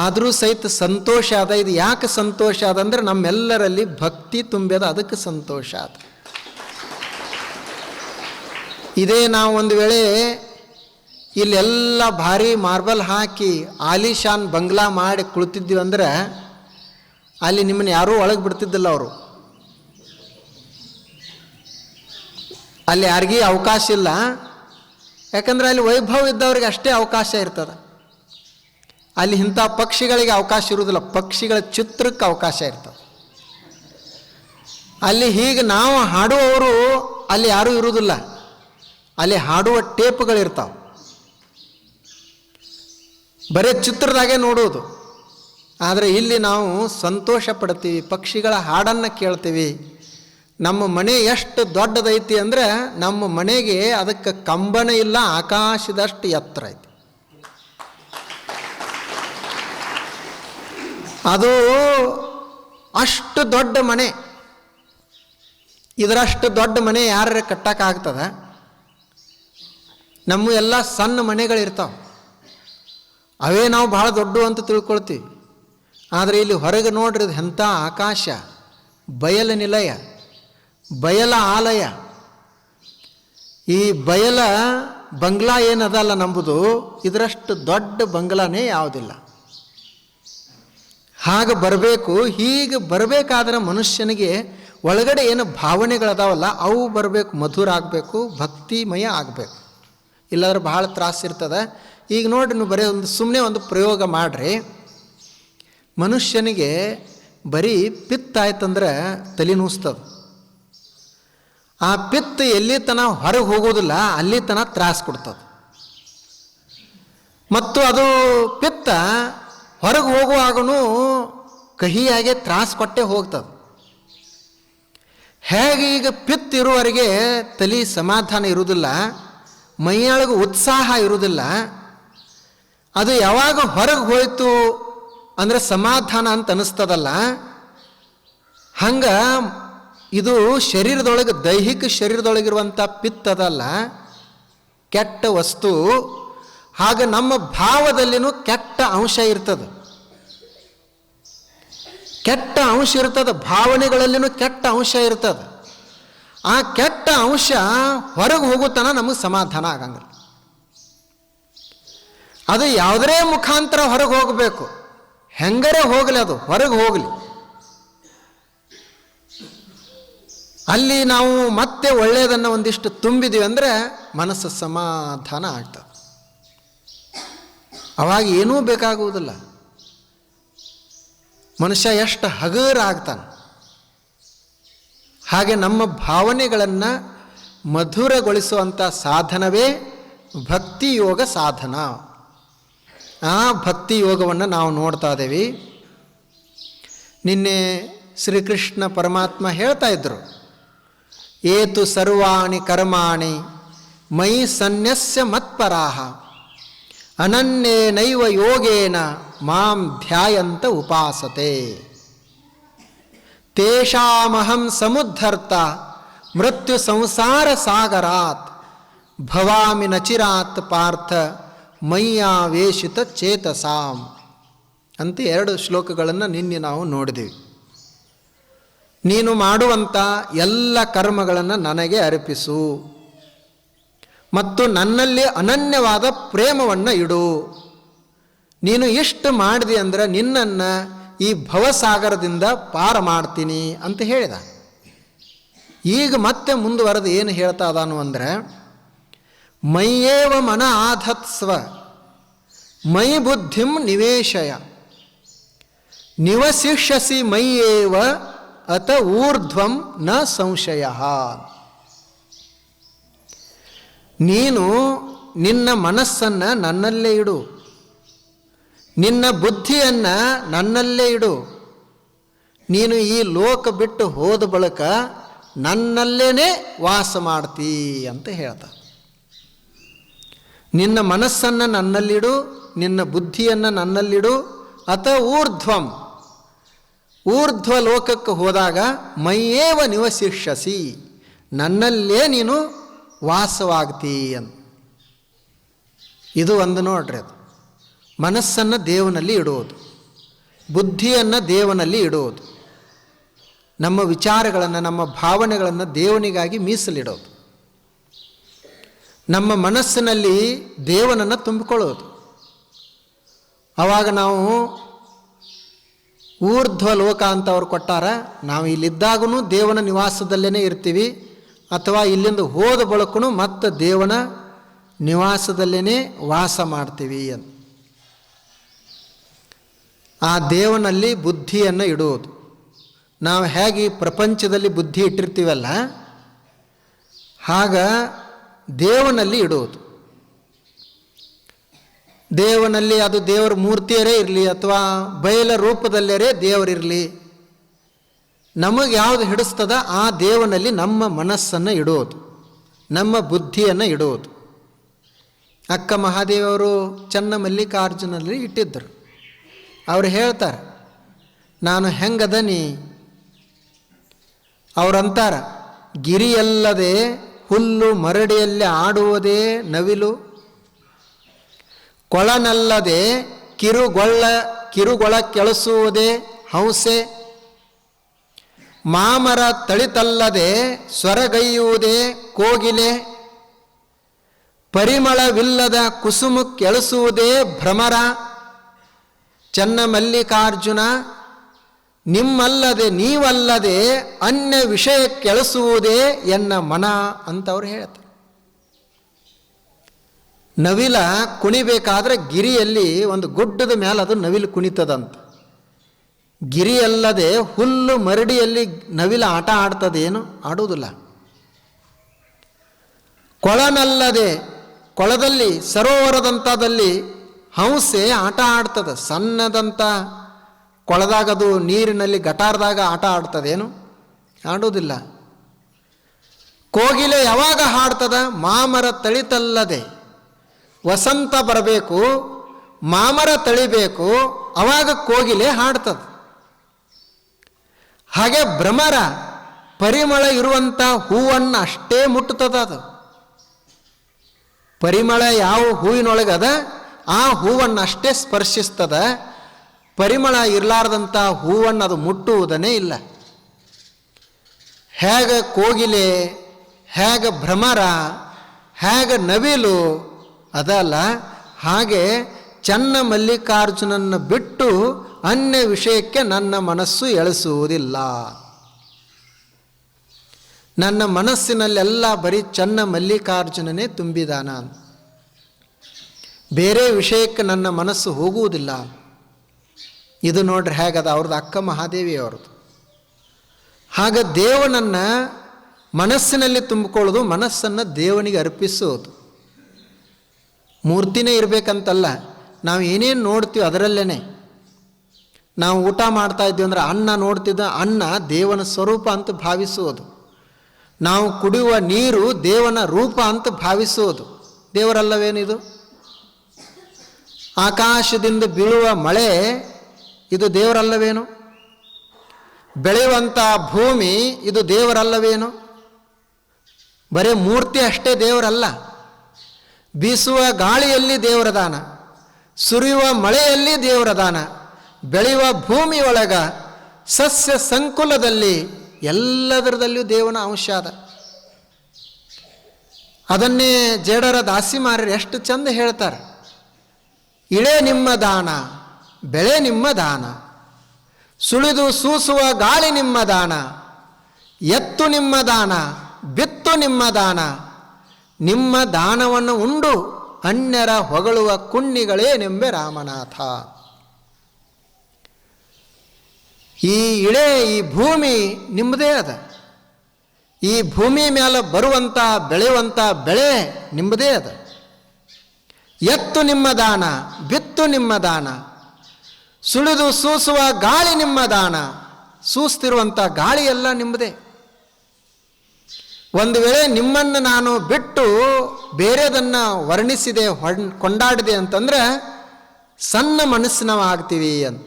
ಆದರೂ ಸಹಿತ ಸಂತೋಷ ಅದ. ಇದು ಯಾಕೆ ಸಂತೋಷ ಅದಂದ್ರೆ ನಮ್ಮೆಲ್ಲರಲ್ಲಿ ಭಕ್ತಿ ತುಂಬ್ಯದ, ಅದಕ್ಕೆ ಸಂತೋಷ ಅದ. ಇದೇ ನಾವು ಒಂದು ವೇಳೆ ಇಲ್ಲೆಲ್ಲ ಭಾರಿ ಮಾರ್ಬಲ್ ಹಾಕಿ ಆಲಿಶಾನ್ ಬಂಗ್ಲಾ ಮಾಡಿ ಕುಳಿತಿದ್ದೀವಿ ಅಂದ್ರೆ ಅಲ್ಲಿ ನಿಮ್ಮನ್ನು ಯಾರೂ ಒಳಗೆ ಬಿಡ್ತಿದ್ದಿಲ್ಲ ಅವರು. ಅಲ್ಲಿ ಯಾರಿಗೂ ಅವಕಾಶ ಇಲ್ಲ, ಯಾಕಂದ್ರೆ ಅಲ್ಲಿ ವೈಭವ ಇದ್ದವ್ರಿಗೆ ಅಷ್ಟೇ ಅವಕಾಶ ಇರ್ತದೆ. ಅಲ್ಲಿ ಇಂಥ ಪಕ್ಷಿಗಳಿಗೆ ಅವಕಾಶ ಇರುವುದಿಲ್ಲ, ಪಕ್ಷಿಗಳ ಚಿತ್ರಕ್ಕೆ ಅವಕಾಶ ಇರ್ತದೆ. ಅಲ್ಲಿ ಹೀಗೆ ನಾವು ಹಾಡುವವರು ಅಲ್ಲಿ ಯಾರೂ ಇರುವುದಿಲ್ಲ, ಅಲ್ಲಿ ಹಾಡುವ ಟೇಪ್ಗಳಿರ್ತಾವೆ, ಬರೀ ಚಿತ್ರದಾಗೆ ನೋಡುವುದು. ಆದರೆ ಇಲ್ಲಿ ನಾವು ಸಂತೋಷ ಪಡ್ತೀವಿ, ಪಕ್ಷಿಗಳ ಹಾಡನ್ನು ಕೇಳ್ತೀವಿ. ನಮ್ಮ ಮನೆ ಎಷ್ಟು ದೊಡ್ಡದೈತಿ ಅಂದರೆ ನಮ್ಮ ಮನೆಗೆ ಅದಕ್ಕೆ ಕಂಬನ ಇಲ್ಲ, ಆಕಾಶದಷ್ಟು ಎತ್ತರ ಐತಿ. ಅದು ಅಷ್ಟು ದೊಡ್ಡ ಮನೆ. ಇದರಷ್ಟು ದೊಡ್ಡ ಮನೆ ಯಾರ ಕಟ್ಟಕ್ಕಾಗ್ತದ? ನಮ್ಮ ಎಲ್ಲ ಸಣ್ಣ ಮನೆಗಳಿರ್ತಾವೆ, ಅವೇ ನಾವು ಭಾಳ ದೊಡ್ಡ ಅಂತ ತಿಳ್ಕೊಳ್ತೀವಿ. ಆದರೆ ಇಲ್ಲಿ ಹೊರಗೆ ನೋಡ್ರಿ, ಎಂಥ ಆಕಾಶ, ಬಯಲ ನಿಲಯ, ಬಯಲ ಆಲಯ. ಈ ಬಯಲ ಬಂಗ್ಲಾ ಏನದಲ್ಲ ನಂಬುದು, ಇದರಷ್ಟು ದೊಡ್ಡ ಬಂಗ್ಲಾನೇ ಯಾವುದಿಲ್ಲ. ಹಾಗೆ ಬರಬೇಕು. ಹೀಗೆ ಬರಬೇಕಾದ್ರೆ ಮನುಷ್ಯನಿಗೆ ಒಳಗಡೆ ಏನು ಭಾವನೆಗಳದಾವಲ್ಲ ಅವು ಬರಬೇಕು, ಮಧುರ ಆಗಬೇಕು, ಭಕ್ತಿಮಯ ಆಗಬೇಕು. ಇಲ್ಲಾಂದ್ರೆ ಭಾಳ ತ್ರಾಸಿರ್ತದೆ. ಈಗ ನೋಡ್ರಿ, ನೀವು ಬರೀ ಸುಮ್ಮನೆ ಒಂದು ಪ್ರಯೋಗ ಮಾಡಿರಿ. ಮನುಷ್ಯನಿಗೆ ಬರೀ ಪಿತ್ತ ಆಯ್ತಂದ್ರೆ ತಲೆ ನುಸ್ತದೆ. ಆ ಪಿತ್ತ ಎಲ್ಲಿ ತನ ಹೊರಗೆ ಹೋಗೋದಿಲ್ಲ, ಅಲ್ಲಿ ತನ ತ್ರಾಸ ಕೊಡ್ತದೆ. ಮತ್ತು ಅದು ಪಿತ್ತ ಹೊರಗೆ ಹೋಗುವಾಗೂ ಕಹಿಯಾಗೆ ತ್ರಾಸ ಕೊಟ್ಟೆ ಹೋಗ್ತದೆ. ಹೇಗೆ ಈಗ ಪಿತ್ತ ಇರುವವರೆಗೆ ತಲೆ ಸಮಾಧಾನ ಇರುವುದಿಲ್ಲ, ಮೈಯೊಳಗೆ ಉತ್ಸಾಹ ಇರುವುದಿಲ್ಲ. ಅದು ಯಾವಾಗ ಹೊರಗೆ ಹೋಯ್ತು ಅಂದರೆ ಸಮಾಧಾನ ಅಂತ ಅನ್ನಿಸ್ತದಲ್ಲ, ಹಂಗೆ ಇದು ಶರೀರದೊಳಗೆ, ದೈಹಿಕ ಶರೀರದೊಳಗಿರುವಂಥ ಪಿತ್ತದಲ್ಲ, ಕೆಟ್ಟ ವಸ್ತು. ಹಾಗೆ ನಮ್ಮ ಭಾವದಲ್ಲಿನೂ ಕೆಟ್ಟ ಅಂಶ ಇರ್ತದೆ, ಕೆಟ್ಟ ಅಂಶ ಇರ್ತದೆ. ಭಾವನೆಗಳಲ್ಲಿನೂ ಕೆಟ್ಟ ಅಂಶ ಇರ್ತದೆ. ಆ ಕೆಟ್ಟ ಅಂಶ ಹೊರಗೆ ಹೋಗುತ್ತಾನ ನಮಗೆ ಸಮಾಧಾನ ಆಗಂಗಿಲ್ಲ. ಅದು ಯಾವುದೇ ಮುಖಾಂತರ ಹೊರಗೆ ಹೋಗಬೇಕು, ಹೆಂಗರೇ ಹೋಗಲಿ, ಅದು ಹೊರಗೆ ಹೋಗಲಿ. ಅಲ್ಲಿ ನಾವು ಮತ್ತೆ ಒಳ್ಳೆಯದನ್ನು ಒಂದಿಷ್ಟು ತುಂಬಿದ್ದೀವಿ ಅಂದರೆ ಮನಸ್ಸು ಸಮಾಧಾನ ಆಗ್ತದೆ. ಅವಾಗ ಏನೂ ಬೇಕಾಗುವುದಿಲ್ಲ. ಮನುಷ್ಯ ಎಷ್ಟು ಹಗುರ ಆಗ್ತಾನೆ. ಹಾಗೆ ನಮ್ಮ ಭಾವನೆಗಳನ್ನು ಮಧುರಗೊಳಿಸುವಂಥ ಸಾಧನವೇ ಭಕ್ತಿ ಯೋಗ ಸಾಧನ. ಆ ಭಕ್ತಿ ಯೋಗವನ್ನು ನಾವು ನೋಡ್ತಾ ಇದ್ದೇವೆ. ನಿನ್ನೆ ಶ್ರೀಕೃಷ್ಣ ಪರಮಾತ್ಮ ಹೇಳ್ತಾ ಇದ್ದರು, ಏತು ಸರ್ವಾಣಿ ಕರ್ಮಾಣಿ ಮಯಿ ಸನ್ಯಸ್ಯ ಮತ್ಪರಾಹ ಅನನ್ಯೇನೈವ ಯೋಗೇನ ಮಾಂ ಧ್ಯಾಯಂತ ಉಪಾಸತೆ ತೇಷಾಮಹಂ ಸಮುದ್ಧರ್ತ ಮೃತ್ಯು ಸಂಸಾರ ಸಾಗರಾತ್ ಭವಾಮಿ ನಚಿರಾತ್ ಪಾರ್ಥ ಮಯ್ಯಾವೇಶಿತ ಚೇತಸಾಂ ಅಂತ 2 ಶ್ಲೋಕಗಳನ್ನು ನಿನ್ನೆ ನಾವು ನೋಡಿದೆವು. ನೀನು ಮಾಡುವಂಥ ಎಲ್ಲ ಕರ್ಮಗಳನ್ನು ನನಗೆ ಅರ್ಪಿಸು ಮತ್ತು ನನ್ನಲ್ಲಿ ಅನನ್ಯವಾದ ಪ್ರೇಮವನ್ನು ಇಡು. ನೀನು ಎಷ್ಟು ಮಾಡಿದೆ ಅಂದರೆ ನಿನ್ನನ್ನು ಈ ಭವಸಾಗರದಿಂದ ಪಾರ ಮಾಡ್ತೀನಿ ಅಂತ ಹೇಳಿದ. ಈಗ ಮತ್ತೆ ಮುಂದುವರೆದು ಏನು ಹೇಳ್ತಾ ಇದ್ದಾನು ಅಂದರೆ, ಮಯ್ಯೇವ ಮನ ಆಧತ್ಸ್ವ ಮಯಿ ಬುದ್ಧಿಂ ನಿವೇಶಯ ನಿವಸಿಷ್ಯಸಿ ಮಯ್ಯೇವ ಅತ ಊರ್ಧ್ವಂ ನ ಸಂಶಯ. ನೀನು ನಿನ್ನ ಮನಸ್ಸನ್ನು ನನ್ನಲ್ಲೇ ಇಡು, ನಿನ್ನ ಬುದ್ಧಿಯನ್ನು ನನ್ನಲ್ಲೇ ಇಡು. ನೀನು ಈ ಲೋಕ ಬಿಟ್ಟು ಹೋದ ಬಳಿಕ ನನ್ನಲ್ಲೇ ವಾಸ ಮಾಡ್ತೀ ಅಂತ ಹೇಳ್ತಾ. ನಿನ್ನ ಮನಸ್ಸನ್ನು ನನ್ನಲ್ಲಿಡು, ನಿನ್ನ ಬುದ್ಧಿಯನ್ನು ನನ್ನಲ್ಲಿಡು. ಅತ ಊರ್ಧ್ವಂ, ಊರ್ಧ್ವ ಲೋಕಕ್ಕೆ ಹೋದಾಗ ಮೈಯೇವ ನಿವಸಿಷ್ಯಸಿ, ನನ್ನಲ್ಲೇ ನೀನು ವಾಸವಾಗ್ತೀ ಅಂತ. ಇದು ಒಂದು ನೋಡ್ರಿ, ಅದು ಮನಸ್ಸನ್ನು ದೇವನಲ್ಲಿ ಇಡುವುದು, ಬುದ್ಧಿಯನ್ನು ದೇವನಲ್ಲಿ ಇಡುವುದು, ನಮ್ಮ ವಿಚಾರಗಳನ್ನು ನಮ್ಮ ಭಾವನೆಗಳನ್ನು ದೇವನಿಗಾಗಿ ಮೀಸಲಿಡೋದು, ನಮ್ಮ ಮನಸ್ಸಿನಲ್ಲಿ ದೇವನನ್ನು ತುಂಬಿಕೊಳ್ಳೋದು. ಆವಾಗ ನಾವು ಊರ್ಧ್ವ ಲೋಕ ಅಂತ ಅವ್ರು ಕೊಟ್ಟಾರ, ನಾವು ಇಲ್ಲಿದ್ದಾಗೂ ದೇವನ ನಿವಾಸದಲ್ಲೇ ಇರ್ತೀವಿ, ಅಥವಾ ಇಲ್ಲಿಂದ ಹೋದ ಬಳಕೂ ಮತ್ತೆ ದೇವನ ನಿವಾಸದಲ್ಲೇ ವಾಸ ಮಾಡ್ತೀವಿ ಅಂತ. ಆ ದೇವನಲ್ಲಿ ಬುದ್ಧಿಯನ್ನು ಇಡುವುದು. ನಾವು ಹೇಗೆ ಪ್ರಪಂಚದಲ್ಲಿ ಬುದ್ಧಿ ಇಟ್ಟಿರ್ತೀವಲ್ಲ, ಆಗ ದೇವನಲ್ಲಿ ಇಡುವುದು. ದೇವನಲ್ಲಿ ಅದು ದೇವರ ಮೂರ್ತಿಯರೇ ಇರಲಿ ಅಥವಾ ಬಯಲ ರೂಪದಲ್ಲೇ ದೇವರಿರಲಿ, ನಮಗೆ ಯಾವುದು ಹಿಡಿಸ್ತದ ಆ ದೇವನಲ್ಲಿ ನಮ್ಮ ಮನಸ್ಸನ್ನು ಇಡುವುದು, ನಮ್ಮ ಬುದ್ಧಿಯನ್ನು ಇಡುವುದು. ಅಕ್ಕ ಮಹಾದೇವರು ಚನ್ನಮಲ್ಲಿಕಾರ್ಜುನಲ್ಲಿ ಇಟ್ಟಿದ್ದರು. ಅವರು ಹೇಳ್ತಾರೆ, ನಾನು ಹೆಂಗದನಿ? ಅವರಂತಾರ, ಗಿರಿಯಲ್ಲದೆ ಹುಲ್ಲು ಮರಡಿಯಲ್ಲಿ ಆಡುವುದೇ ನವಿಲು, ಕೊಳನಲ್ಲದೆ ಕಿರುಗೊಳ ಕೆಳಸುವುದೇ ಹಂಸೆ, ಮಾಮರ ತಳಿತಲ್ಲದೆ ಸ್ವರಗೈಯುವುದೇ ಕೋಗಿಲೆ, ಪರಿಮಳವಿಲ್ಲದ ಕುಸುಮ ಕೆಳಸುವುದೇ ಭ್ರಮರ. ಚನ್ನಮಲ್ಲಿಕಾರ್ಜುನ, ನಿಮ್ಮಲ್ಲದೆ ನೀವಲ್ಲದೆ ಅನ್ಯ ವಿಷಯ ಕೆಳಸುವುದೇ ಎನ್ನ ಮನ ಅಂತವ್ರು ಹೇಳ್ತಾರೆ. ನವಿಲ ಕುಣಿಬೇಕಾದ್ರೆ ಗಿರಿಯಲ್ಲಿ ಒಂದು ಗುಡ್ಡದ ಮೇಲೆ ಅದು ನವಿಲು ಕುಣಿತದಂತ. ಗಿರಿಯಲ್ಲದೆ ಹುಲ್ಲು ಮರಡಿಯಲ್ಲಿ ನವಿಲ ಆಟ ಆಡ್ತದೇನು? ಆಡುವುದಿಲ್ಲ. ಕೊಳನಲ್ಲದೆ, ಕೊಳದಲ್ಲಿ ಸರೋವರದಂಥದಲ್ಲಿ ಹಂಸೆ ಆಟ ಆಡ್ತದೆ. ಸಣ್ಣದಂಥ ಕೊಳದಾಗದು ನೀರಿನಲ್ಲಿ ಗಟಾರದಾಗ ಆಟ ಆಡ್ತದೇನು? ಆಡುವುದಿಲ್ಲ. ಕೋಗಿಲೆ ಯಾವಾಗ ಹಾಡ್ತದ? ಮಾಮರ ತಳಿತಲ್ಲದೆ. ವಸಂತ ಬರಬೇಕು, ಮಾಮರ ತಳಿಬೇಕು, ಅವಾಗ ಕೋಗಿಲೆ ಹಾಡ್ತದೆ. ಹಾಗೆ ಭ್ರಮರ ಪರಿಮಳ ಇರುವಂಥ ಹೂವನ್ನು ಅಷ್ಟೇ ಮುಟ್ಟುತ್ತದೆ. ಅದು ಪರಿಮಳ ಯಾವ ಹೂವಿನೊಳಗದ ಆ ಹೂವನ್ನು ಅಷ್ಟೇ ಸ್ಪರ್ಶಿಸ್ತದ. ಪರಿಮಳ ಇರಲಾರ್ದಂಥ ಹೂವನ್ನು ಅದು ಮುಟ್ಟುವುದನ್ನೇ ಇಲ್ಲ. ಹೇಗೆ ಕೋಗಿಲೆ, ಹೇಗೆ ಭ್ರಮರ, ಹೇಗೆ ನವಿಲು ಅದಲ್ಲ, ಹಾಗೆ ಚನ್ನಮಲ್ಲಿಕಾರ್ಜುನನ್ನು ಬಿಟ್ಟು ಅನ್ಯ ವಿಷಯಕ್ಕೆ ನನ್ನ ಮನಸ್ಸು ಎಳೆಸುವುದಿಲ್ಲ. ನನ್ನ ಮನಸ್ಸಿನಲ್ಲೆಲ್ಲ ಬರೀ ಚನ್ನ ಮಲ್ಲಿಕಾರ್ಜುನನೇ ತುಂಬಿದಾನ. ಬೇರೆ ವಿಷಯಕ್ಕೆ ನನ್ನ ಮನಸ್ಸು ಹೋಗುವುದಿಲ್ಲ. ಇದು ನೋಡ್ರಿ ಹೇಗದ ಅವ್ರದ್ದು ಅಕ್ಕ ಮಹಾದೇವಿ ಅವ್ರದ್ದು. ಆಗ ದೇವನನ್ನು ಮನಸ್ಸಿನಲ್ಲಿ ತುಂಬಿಕೊಳ್ಳೋದು, ಮನಸ್ಸನ್ನು ದೇವನಿಗೆ ಅರ್ಪಿಸೋದು. ಮೂರ್ತಿನೇ ಇರಬೇಕಂತಲ್ಲ, ನಾವು ಏನೇನು ನೋಡ್ತೀವಿ ಅದರಲ್ಲೇ. ನಾವು ಊಟ ಮಾಡ್ತಾ ಇದ್ದೀವಿ ಅಂದ್ರೆ ಅನ್ನ ನೋಡ್ತಿದ್ದ ಅನ್ನ ದೇವನ ಸ್ವರೂಪ ಅಂತ ಭಾವಿಸುವುದು. ನಾವು ಕುಡಿಯುವ ನೀರು ದೇವನ ರೂಪ ಅಂತ ಭಾವಿಸುವುದು. ದೇವರಲ್ಲವೇನಿದು? ಆಕಾಶದಿಂದ ಬೀಳುವ ಮಳೆ ಇದು ದೇವರಲ್ಲವೇನು? ಬೆಳೆಯುವಂಥ ಭೂಮಿ ಇದು ದೇವರಲ್ಲವೇನು? ಬರೀ ಮೂರ್ತಿ ಅಷ್ಟೇ ದೇವರಲ್ಲ. ಬೀಸುವ ಗಾಳಿಯಲ್ಲಿ ದೇವರದಾನ, ಸುರಿಯುವ ಮಳೆಯಲ್ಲಿ ದೇವರದಾನ, ಬೆಳೆಯುವ ಭೂಮಿಯೊಳಗ ಸಸ್ಯ ಸಂಕುಲದಲ್ಲಿ ಎಲ್ಲದರದಲ್ಲಿಯೂ ದೇವನ ಅಂಶ ಅದ. ಅದನ್ನೇ ಜೇಡರ ದಾಸಿಮಾರರು ಎಷ್ಟು ಚಂದ ಹೇಳ್ತಾರೆ. ಇಳೆ ನಿಮ್ಮ ದಾನ, ಬೆಳೆ ನಿಮ್ಮ ದಾನ, ಸುಳಿದು ಸೂಸುವ ಗಾಳಿ ನಿಮ್ಮ ದಾನ, ಎತ್ತು ನಿಮ್ಮ ದಾನ, ಬಿತ್ತು ನಿಮ್ಮ ದಾನ, ನಿಮ್ಮ ದಾನವನ್ನು ಉಂಡು ಅನ್ಯರ ಹೊಗಳುವ ಕುಣ್ಣಿಗಳೇನೆಂಬೆ ರಾಮನಾಥ. ಈ ಇಳೆ, ಈ ಭೂಮಿ ನಿಮ್ಮದೇ ಅದ. ಈ ಭೂಮಿ ಮೇಲೆ ಬರುವಂಥ ಬೆಳೆಯುವಂಥ ಬೆಳೆ ನಿಮ್ಮದೇ ಅದ. ಎತ್ತು ನಿಮ್ಮ ದಾನ, ಬಿತ್ತು ನಿಮ್ಮ ದಾನ, ಸುಳಿದು ಸೂಸುವ ಗಾಳಿ ನಿಮ್ಮ ದಾನ, ಸೂಸ್ತಿರುವಂಥ ಗಾಳಿ ಎಲ್ಲ ನಿಮ್ಮದೇ. ಒಂದು ವೇಳೆ ನಿಮ್ಮನ್ನು ನಾನು ಬಿಟ್ಟು ಬೇರೆದನ್ನು ವರ್ಣಿಸಿದೆ, ಕೊಂಡಾಡಿದೆ ಅಂತಂದ್ರೆ ಸಣ್ಣ ಮನಸ್ಸಿನವಾಗ್ತೀವಿ ಅಂತ.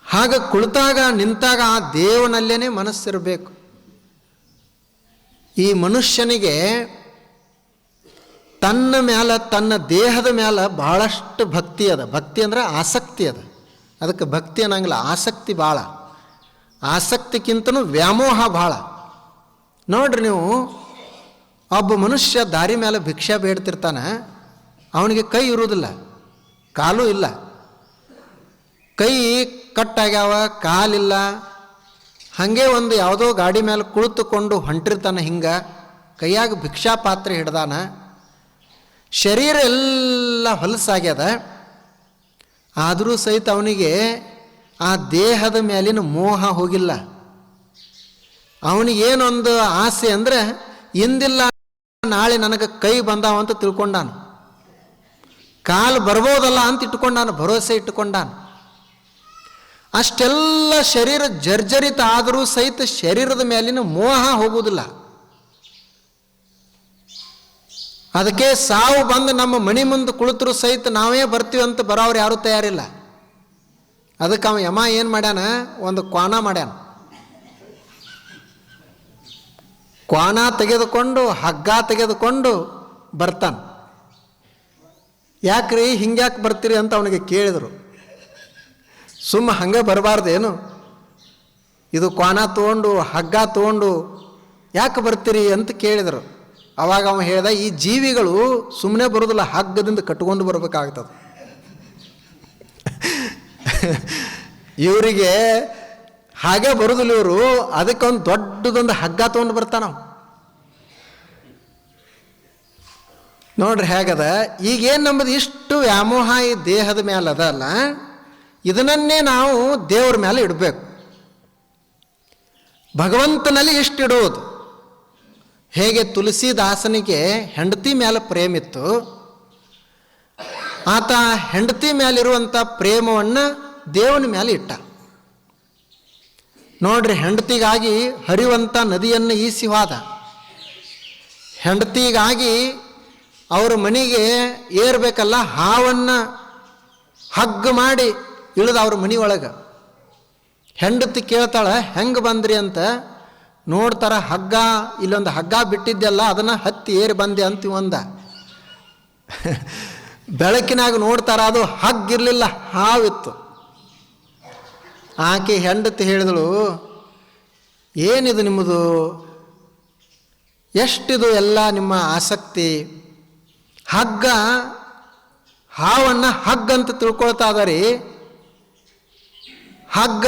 ಹಾಗೆ ಕುಳಿತಾಗ ನಿಂತಾಗ ಆ ದೇವನಲ್ಲೇ ಮನಸ್ಸಿರಬೇಕು. ಈ ಮನುಷ್ಯನಿಗೆ ತನ್ನ ಮೇಲೆ, ತನ್ನ ದೇಹದ ಮೇಲೆ ಬಹಳಷ್ಟು ಭಕ್ತಿ ಅದ. ಭಕ್ತಿ ಅಂದ್ರೆ ಆಸಕ್ತಿ ಅದ. ಅದಕ್ಕೆ ಭಕ್ತಿ ಅನ್ನಂಗಿಲ್ಲ, ಆಸಕ್ತಿ ಭಾಳ. ಆಸಕ್ತಿಗಿಂತನೂ ವ್ಯಾಮೋಹ ಭಾಳ. ನೋಡ್ರಿ ನೀವು, ಒಬ್ಬ ಮನುಷ್ಯ ದಾರಿ ಮೇಲೆ ಭಿಕ್ಷೆ ಬೇಡ್ತಿರ್ತಾನೆ, ಅವನಿಗೆ ಕೈ ಇರುವುದಿಲ್ಲ, ಕಾಲು ಇಲ್ಲ. ಕೈ ಕಟ್ಟಾಗ್ಯಾವ, ಕಾಲಿಲ್ಲ. ಹಾಗೆ ಒಂದು ಯಾವುದೋ ಗಾಡಿ ಮೇಲೆ ಕುಳಿತುಕೊಂಡು ಹೊಂಟಿರ್ತಾನೆ, ಹಿಂಗೆ ಕೈಯಾಗ ಭಿಕ್ಷಾ ಪಾತ್ರೆ ಹಿಡ್ದಾನ. ಶರೀರ ಎಲ್ಲ ಹೊಲಸಾಗ್ಯದ. ಆದರೂ ಸಹಿತ ಅವನಿಗೆ ಆ ದೇಹದ ಮೇಲಿನ ಮೋಹ ಹೋಗಿಲ್ಲ. ಅವನಿಗೇನೊಂದು ಆಸೆ ಅಂದರೆ, ಇಂದಿಲ್ಲ ನಾಳೆ ನನಗೆ ಕೈ ಬಂದಾವಂತ ತಿಳ್ಕೊಂಡಾನು, ಕಾಲು ಬರ್ಬೋದಲ್ಲ ಅಂತ ಇಟ್ಕೊಂಡಾನು, ಭರವಸೆ ಇಟ್ಟುಕೊಂಡಾನು. ಅಷ್ಟೆಲ್ಲ ಶರೀರ ಜರ್ಜರಿತ ಆದರೂ ಸಹಿತ ಶರೀರದ ಮೇಲಿನ ಮೋಹ ಹೋಗುವುದಿಲ್ಲ. ಅದಕ್ಕೆ ಸಾವು ಬಂದು ನಮ್ಮ ಮನೆ ಮುಂದೆ ಕುಳಿತರು ಸಹಿತ ನಾವೇ ಬರ್ತೀವಿ ಅಂತ ಬರೋರು ಯಾರೂ ತಯಾರಿಲ್ಲ. ಅದಕ್ಕೆ ಅವ ಯಮ ಏನು ಮಾಡ್ಯಾನ, ಒಂದು ಕ್ವಾಣ ಮಾಡ್ಯಾನ. ಕ್ವಾಣ ತೆಗೆದುಕೊಂಡು, ಹಗ್ಗ ತೆಗೆದುಕೊಂಡು ಬರ್ತಾನೆ. ಯಾಕ್ರಿ ಹಿಂಗ್ಯಾಕೆ ಬರ್ತೀರಿ ಅಂತ ಅವನಿಗೆ ಕೇಳಿದರು. ಸುಮ್ಮ ಹಂಗೆ ಬರಬಾರ್ದೇನು, ಇದು ಕ್ವಾಣ ತೊಗೊಂಡು ಹಗ್ಗ ತೊಗೊಂಡು ಯಾಕೆ ಬರ್ತೀರಿ ಅಂತ ಕೇಳಿದರು. ಅವಾಗ ಅವ ಹೇಳ್ದ, ಈ ಜೀವಿಗಳು ಸುಮ್ಮನೆ ಬರೋದಿಲ್ಲ, ಹಗ್ಗದಿಂದ ಕಟ್ಕೊಂಡು ಬರಬೇಕಾಗ್ತದೆ. ಇವರಿಗೆ ಹಾಗೆ ಬರೋದಿಲ್ಲ ಇವರು, ಅದಕ್ಕೆ ಒಂದು ದೊಡ್ಡದೊಂದು ಹಗ್ಗ ತೊಗೊಂಡು ಬರ್ತಾನ. ನೋಡ್ರಿ ಹೇಗದ. ಈಗೇನು ನಮ್ಮದು ಇಷ್ಟು ವ್ಯಾಮೋಹ ಈ ದೇಹದ ಮೇಲೆ ಅದಲ್ಲ, ಇದನ್ನೇ ನಾವು ದೇವ್ರ ಮೇಲೆ ಇಡಬೇಕು. ಭಗವಂತನಲ್ಲಿ ಇಷ್ಟಿಡೋದು. ಹೇಗೆ ತುಳಸಿದಾಸನಿಗೆ ಹೆಂಡತಿ ಮೇಲೆ ಪ್ರೇಮ ಇತ್ತು, ಆತ ಹೆಂಡತಿ ಮೇಲಿರುವಂಥ ಪ್ರೇಮವನ್ನು ದೇವನ ಮೇಲೆ ಇಟ್ಟ. ನೋಡ್ರಿ, ಹೆಂಡತಿಗಾಗಿ ಹರಿಯುವಂಥ ನದಿಯನ್ನು ಈಸಿ ಹೋದ. ಹೆಂಡತಿಗಾಗಿ ಅವ್ರ ಮನೆಗೆ ಏರ್ಬೇಕಲ್ಲ, ಹಾವನ್ನು ಹಗ್ಗ ಮಾಡಿ ಇಳಿದ ಅವ್ರ ಮನೆ ಒಳಗೆ. ಹೆಂಡತಿ ಕೇಳ್ತಾಳೆ, ಹೆಂಗೆ ಬಂದ್ರಿ ಅಂತ. ನೋಡ್ತಾರ, ಹಗ್ಗ ಇಲ್ಲೊಂದು ಹಗ್ಗ ಬಿಟ್ಟಿದ್ದೆಲ್ಲ ಅದನ್ನು ಹತ್ತಿ ಏರಿ ಬಂದೆ ಅಂತ ಒಂದ. ಬೆಳಕಿನಾಗ ನೋಡ್ತಾರ, ಅದು ಹಗ್ಗಿರಲಿಲ್ಲ, ಹಾವಿತ್ತು. ಆಕೆ ಹೆಂಡತಿ ಹೇಳಿದಳು, ಏನಿದು ನಿಮ್ಮದು, ಎಷ್ಟಿದು ಎಲ್ಲ ನಿಮ್ಮ ಆಸಕ್ತಿ. ಹಗ್ಗ ಹಾವನ್ನು ಹಗ್ಗಂತ ತಿಳ್ಕೊಳ್ತಾ ಇದಾರಿ. ಹಗ್ಗ